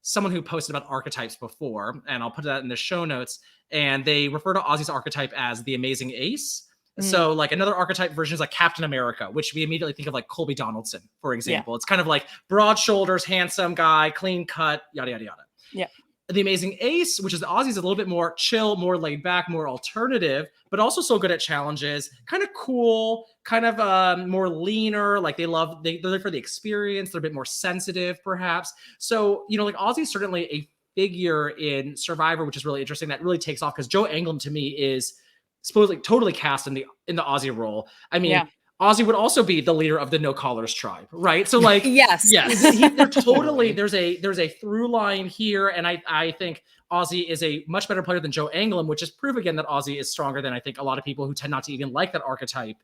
B: someone who posted about archetypes before, and I'll put that in the show notes. And they refer to Aussie's archetype as the amazing ace. So like another archetype version is like Captain America, which we immediately think of like Colby Donaldson, for example. Yeah. It's kind of like broad shoulders, handsome guy, clean cut, yada, yada, yada.
C: Yeah.
B: The amazing ace, which is the Aussies, a little bit more chill, more laid back, more alternative, but also so good at challenges, kind of cool, kind of more leaner. Like they're there for the experience. They're a bit more sensitive, perhaps. So, like Aussie's certainly a figure in Survivor, which is really interesting. That really takes off because Joe Anglin to me is supposedly totally cast in the Aussie role. I mean, Ozzy would also be the leader of the No Collars tribe, right? So like,
C: yes,
B: they're totally, there's a through line here. And I think Ozzy is a much better player than Joe Anglin, which is proof again that Ozzy is stronger than I think a lot of people who tend not to even like that archetype,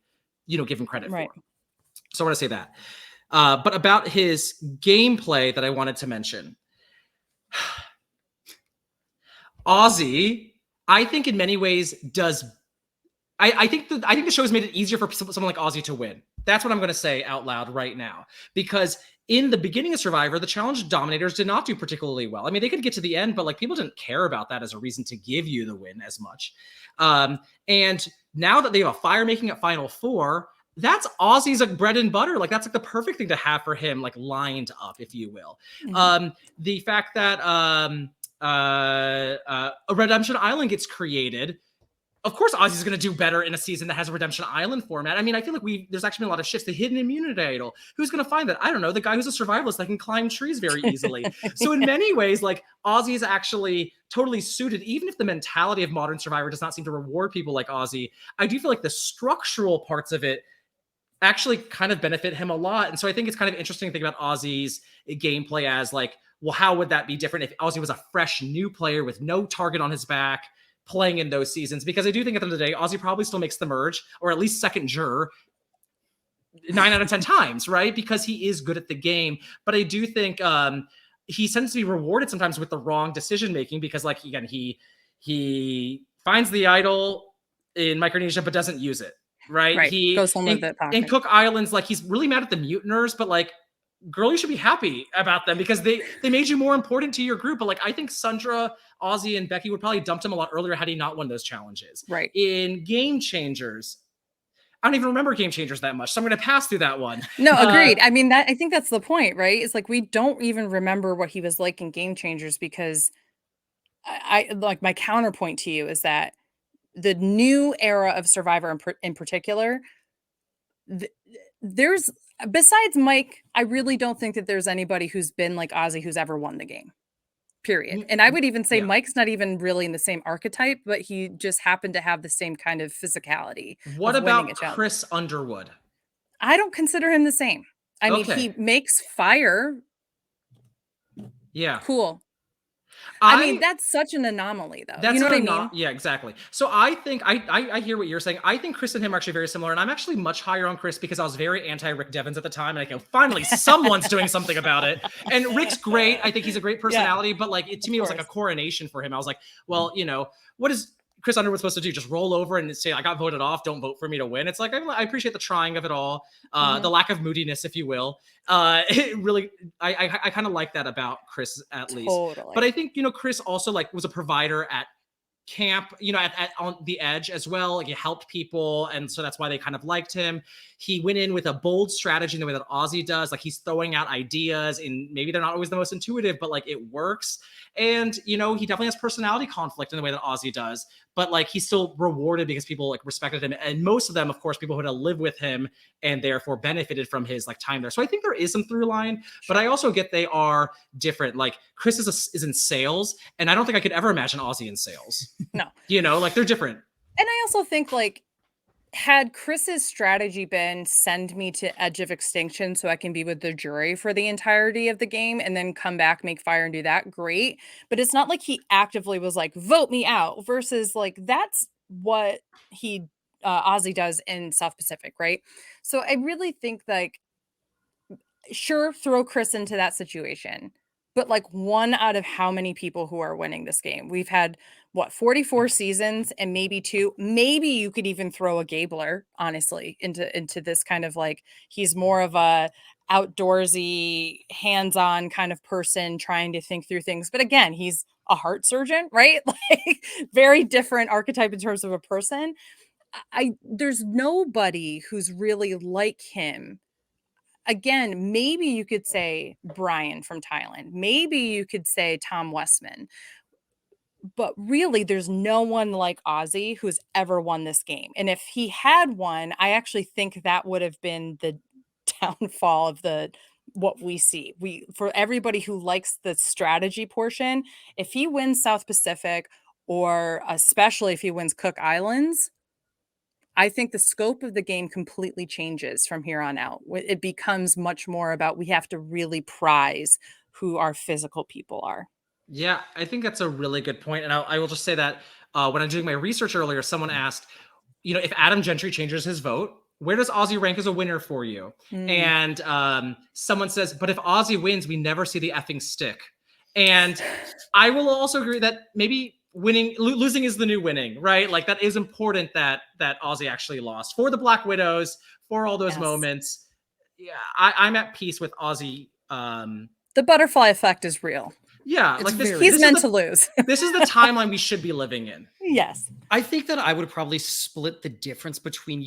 B: give him credit for. So I want to say that. But about his gameplay that I wanted to mention, Ozzy, I think in many ways does. I think the show has made it easier for someone like Ozzy to win. That's what I'm going to say out loud right now. Because in the beginning of Survivor, the challenge dominators did not do particularly well. I mean, they could get to the end, but like people didn't care about that as a reason to give you the win as much. And now that they have a fire making at Final Four, that's Ozzy's like bread and butter. Like that's like the perfect thing to have for him, like lined up, if you will. Mm-hmm. The fact that a Redemption Island gets created. Of course, Ozzy's going to do better in a season that has a Redemption Island format. I mean, I feel like there's actually been a lot of shifts. The hidden immunity idol. Who's going to find that? I don't know. The guy who's a survivalist that can climb trees very easily. So in many ways, like Ozzy is actually totally suited. Even if the mentality of modern Survivor does not seem to reward people like Ozzy, I do feel like the structural parts of it actually kind of benefit him a lot. And so I think it's kind of interesting to think about Ozzy's gameplay as like, well, how would that be different if Ozzy was a fresh new player with no target on his back, playing in those seasons? Because I do think at the end of the day, Ozzy probably still makes the merge, or at least second juror 9 out of 10 times, right? Because he is good at the game. But I do think he tends to be rewarded sometimes with the wrong decision-making because, like, again, he finds the idol in Micronesia but doesn't use it, right? He
C: goes home with it.
B: In Cook Islands, like, he's really mad at the Mutineers, but, like, girl, you should be happy about them because they made you more important to your group. But like, I think Sundra, Ozzy, and Becky would probably dumped him a lot earlier had he not won those challenges.
C: Right.
B: In Game Changers, I don't even remember Game Changers that much, so I'm going to pass through that one.
C: No, agreed. I mean, I think that's the point, right? It's like we don't even remember what he was like in Game Changers because I like my counterpoint to you is that the new era of Survivor in particular, there's besides Mike, I really don't think that there's anybody who's been like Ozzy who's ever won the game. Period. And I would even say Mike's not even really in the same archetype, but he just happened to have the same kind of physicality.
B: What about Chris Underwood?
C: I don't consider him the same. I mean, he makes fire.
B: Yeah.
C: Cool. I mean, that's such an anomaly, though. You know what I mean?
B: Yeah, exactly. So I think I hear what you're saying. I think Chris and him are actually very similar, and I'm actually much higher on Chris because I was very anti-Rick Devens at the time, and I go, finally, someone's doing something about it. And Rick's great. I think he's a great personality, but like to me, it was like a coronation for him. I was like, well, you know, what is Chris Underwood supposed to do? Just roll over and say, I got voted off. Don't vote for me to win. It's like, I appreciate the trying of it all. The lack of moodiness, if you will. It really, I kind of like that about Chris at least. But I think, you know, Chris also like was a provider at camp, you know, on the edge as well. Like he helped people. And so that's why they kind of liked him. He went in with a bold strategy in the way that Ozzy does. Like he's throwing out ideas and maybe they're not always the most intuitive, but like it works. And, you know, he definitely has personality conflict in the way that Ozzy does, but like he's still rewarded because people like respected him. And most of them, of course, people who had to live with him and therefore benefited from his like time there. So I think there is some through line, but I also get they are different. Like Chris is in sales, and I don't think I could ever imagine Ozzy in sales.
C: No.
B: You know, like they're different.
C: And I also think like, had Chris's strategy been send me to edge of extinction so I can be with the jury for the entirety of the game and then come back, make fire and do that, great. But it's not like he actively was like, vote me out versus like, that's what Ozzy does in South Pacific, right? So I really think like, sure, throw Chris into that situation. But like one out of how many people who are winning this game? We've had what 44 seasons and maybe two. Maybe you could even throw a Gabler, honestly, into this kind of like he's more of a outdoorsy, hands-on kind of person trying to think through things. But again, he's a heart surgeon, right? Like very different archetype in terms of a person. There's nobody who's really like him. Again, maybe you could say Brian from Thailand. Maybe you could say Tom Westman. But really, there's no one like Ozzy who's ever won this game. And if he had won, I actually think that would have been the downfall of what we see. For everybody who likes the strategy portion, if he wins South Pacific, or especially if he wins Cook Islands, I think the scope of the game completely changes from here on out. It becomes much more about we have to really prize who our physical people are.
B: Yeah, I think that's a really good point. And I will just say that when I'm doing my research earlier, someone asked, you know, if Adam Gentry changes his vote, where does Ozzy rank as a winner for you? And someone says, but if Ozzy wins, we never see the effing stick. And I will also agree that maybe losing is the new winning, right? Like that is important that Ozzy actually lost for the Black Widows, for all those moments. Yeah, I'm at peace with Ozzy.
C: The butterfly effect is real.
B: Yeah, like
C: he's meant to lose.
B: This is the timeline we should be living in.
C: Yes.
A: I think that I would probably split the difference between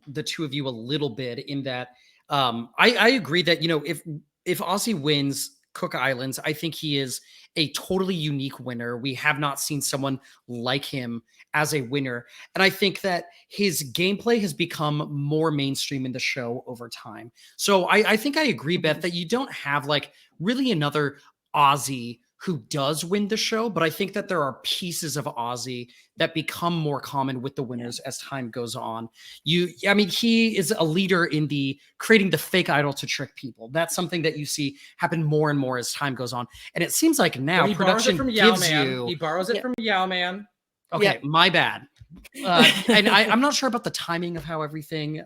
A: the two of you a little bit in that I agree that, you know, if Ozzy wins Cook Islands, I think he is a totally unique winner. We have not seen someone like him as a winner. And I think that his gameplay has become more mainstream in the show over time. So I think I agree, Beth, that you don't have like really another Ozzy who does win the show, but I think that there are pieces of Ozzy that become more common with the winners as time goes on. I mean, he is a leader in creating the fake idol to trick people. That's something that you see happen more and more as time goes on. And it seems like now production gives you...
B: He borrows it from Yao Man.
A: Okay, my bad. And I'm not sure about the timing of how everything...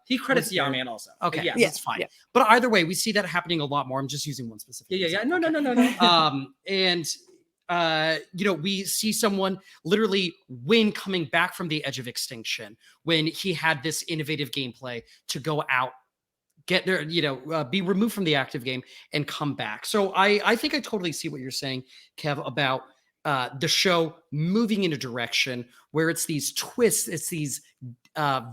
B: he credits Yao Man also.
A: Okay, yes, that's fine. Yeah. But either way, we see that happening a lot more. I'm just using one specific example. No. And you know, we see someone literally win coming back from the edge of extinction when he had this innovative gameplay to go out, get there, you know, be removed from the active game and come back. So I think I totally see what you're saying, Kev, about the show moving in a direction where it's these twists, it's these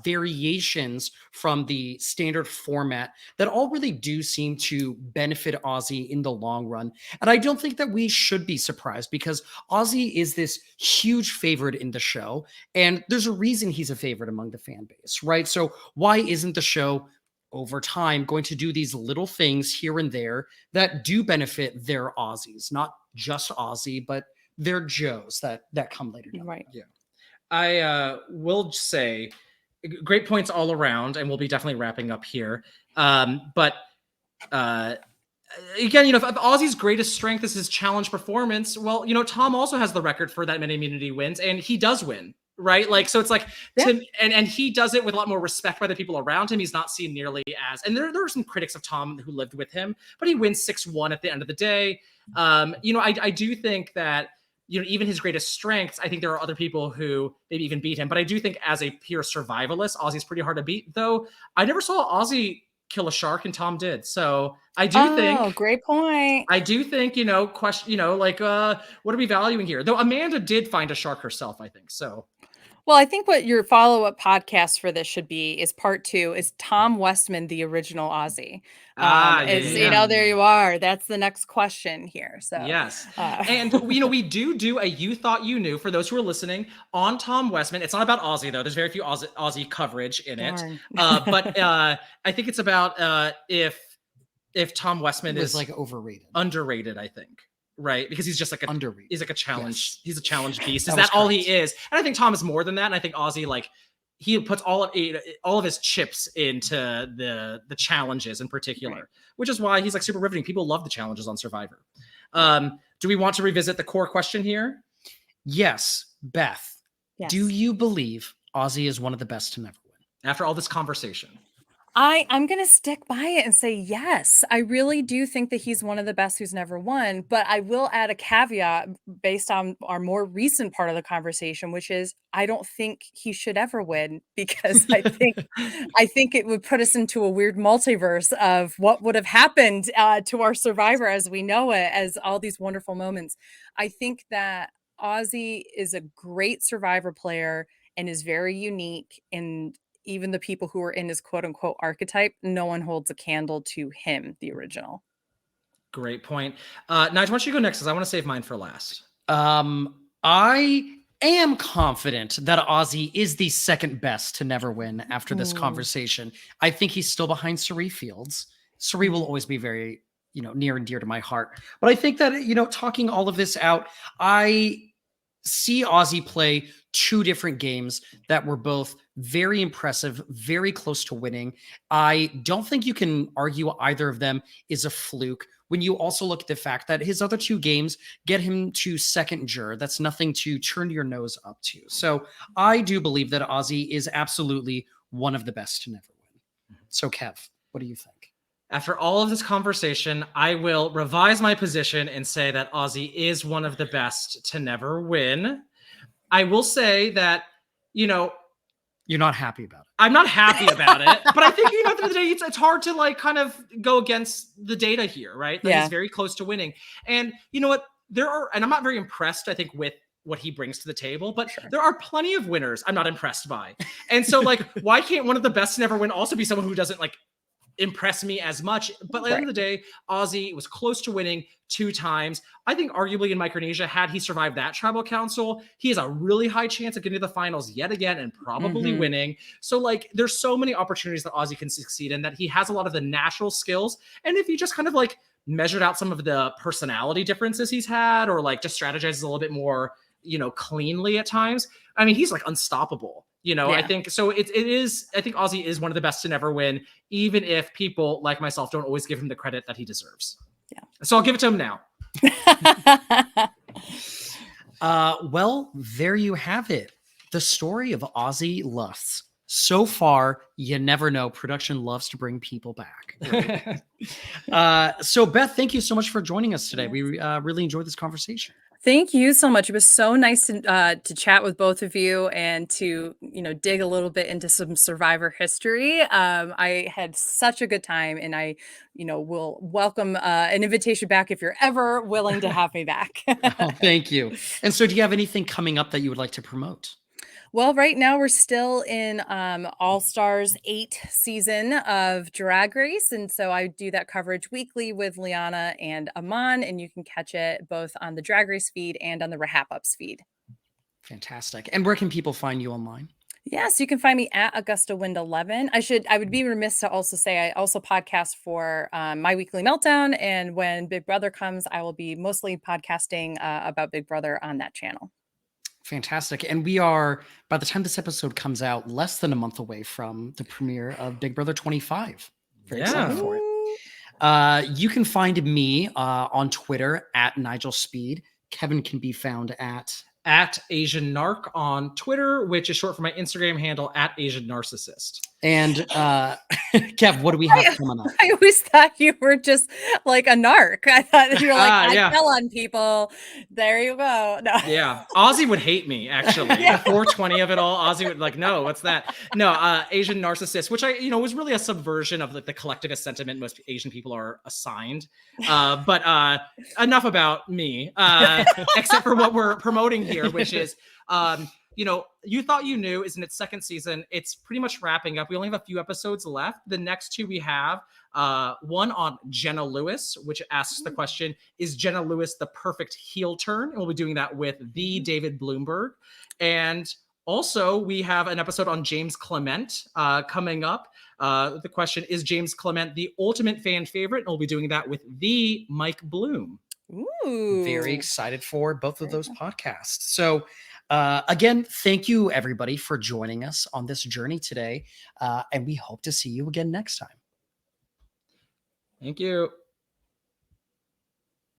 A: variations from the standard format that all really do seem to benefit Ozzy in the long run. And I don't think that we should be surprised because Ozzy is this huge favorite in the show. And there's a reason he's a favorite among the fan base, right? So why isn't the show over time going to do these little things here and there that do benefit their Aussies, not just Aussie, but their Joes that come later down.
C: Right.
B: Yeah. I will say great points all around, and we'll be definitely wrapping up here. But again, if Aussie's greatest strength is his challenge performance, well, Tom also has the record for that many immunity wins, and he does win, right? Like, so it's like, and he does it with a lot more respect by the people around him. He's not seen nearly as, and there are some critics of Tom who lived with him, but he wins 6-1 at the end of the day. I do think that, even his greatest strengths, I think there are other people who maybe even beat him, but I do think as a pure survivalist, Aussie's pretty hard to beat, though I never saw Ozzy kill a shark and Tom did. So I do think.
C: Oh, great point.
B: I do think, question, what are we valuing here? Though Amanda did find a shark herself, I think. So.
C: Well, I think what your follow-up podcast for this should be is part 2 is Tom Westman, the original Aussie. There you are. That's the next question here. So
B: yes. And we do a You Thought You Knew for those who are listening on Tom Westman. It's not about Aussie though. There's very few Aussie coverage in it. But I think it's about if Tom Westman is
A: like
B: underrated, I think. Right, because he's just like
A: underrated.
B: He's like a challenge.
A: Yes.
B: He's a challenge beast. Is that all he is? And I think Tom is more than that. And I think Ozzy, he puts all of his chips into the challenges in particular, right. Which is why he's super riveting. People love the challenges on Survivor. Do we want to revisit the core question here?
A: Yes, Beth. Yes. Do you believe Ozzy is one of the best to never win?
B: After all this conversation.
C: I'm going to stick by it and say yes. I really do think that he's one of the best who's never won, but I will add a caveat based on our more recent part of the conversation, which is I don't think he should ever win because I think it would put us into a weird multiverse of what would have happened to our Survivor as we know it, as all these wonderful moments. I think that Ozzy is a great Survivor player and is very unique, and even the people who are in his quote unquote archetype, no one holds a candle to him, the original.
B: Great point. Nigel, why don't you go next? Because I want to save mine for last.
A: I am confident that Ozzy is the second best to never win after this conversation. I think he's still behind Cirie Fields. Cirie will always be very, near and dear to my heart. But I think that, talking all of this out, I see Ozzy play 2 different games that were both very impressive, very close to winning. I don't think you can argue either of them is a fluke when you also look at the fact that his other 2 games get him to second juror. That's nothing to turn your nose up to. So I do believe that Ozzy is absolutely one of the best to never win. So Kev, what do you think?
B: After all of this conversation, I will revise my position and say that Ozzy is one of the best to never win. I will say that,
A: you're not happy about it.
B: I'm not happy about it, but I think, at the end of the day, it's hard to kind of go against the data here, right? That he's very close to winning. And you know what? And I'm not very impressed, I think, with what he brings to the table, but there are plenty of winners I'm not impressed by. And so why can't one of the best to never win also be someone who doesn't impress me as much? But at the end of the day, Ozzy was close to winning 2 times. I think arguably in Micronesia, had he survived that tribal council, he has a really high chance of getting to the finals yet again and probably winning. So there's so many opportunities that Ozzy can succeed in, that he has a lot of the natural skills. And if you just kind of measured out some of the personality differences he's had, or just strategizes a little bit more, cleanly at times, I mean, he's unstoppable. I think so. It is. I think Ozzy is one of the best to never win, even if people like myself don't always give him the credit that he deserves. Yeah. So I'll give it to him now.
A: Well, there you have it. The story of Ozzy Lusth. So far, you never know. Production loves to bring people back. Right? So Beth, thank you so much for joining us today. We really enjoyed this conversation.
C: Thank you so much. It was so nice to chat with both of you and to, dig a little bit into some Survivor history. I had such a good time, and I, will welcome an invitation back if you're ever willing to have me back.
A: Oh, thank you. And so do you have anything coming up that you would like to promote?
C: Well, right now we're still in All Stars 8 season of Drag Race. And so I do that coverage weekly with Liana and Aman, and you can catch it both on the Drag Race feed and on the RHAP Ups feed.
A: Fantastic. And where can people find you online?
C: Yes, you can find me at Augusta Wind 11. I would be remiss to also say I also podcast for My Weekly Meltdown, and when Big Brother comes, I will be mostly podcasting about Big Brother on that channel.
A: Fantastic. And we are, by the time this episode comes out, less than a month away from the premiere of Big Brother 25. Very excited for it. You can find me on Twitter at Nigel Speed. Kevin can be found
B: at Asian Narc on Twitter, which is short for my Instagram handle at Asian Narcissist.
A: And Kev, what do we have coming up?
C: I always thought you were just like a narc. I thought you were like, I tell on people. There you go. No.
B: Yeah. Ozzy would hate me, actually. The 420 of it all. Ozzy would like, no, what's that? No, Asian Narcissist, which was really a subversion of the collectivist sentiment most Asian people are assigned. But enough about me, except for what we're promoting here, which is You Thought You Knew is in its second season. It's pretty much wrapping up. We only have a few episodes left. The next two we have one on Jenna Lewis, which asks the question, is Jenna Lewis the perfect heel turn? And we'll be doing that with the David Bloomberg. And also we have an episode on James Clement coming up. The question, is James Clement the ultimate fan favorite? And we'll be doing that with the Mike Bloom.
C: Ooh.
A: Very excited for both of those podcasts. So again, thank you everybody for joining us on this journey today. And we hope to see you again next time.
B: Thank you.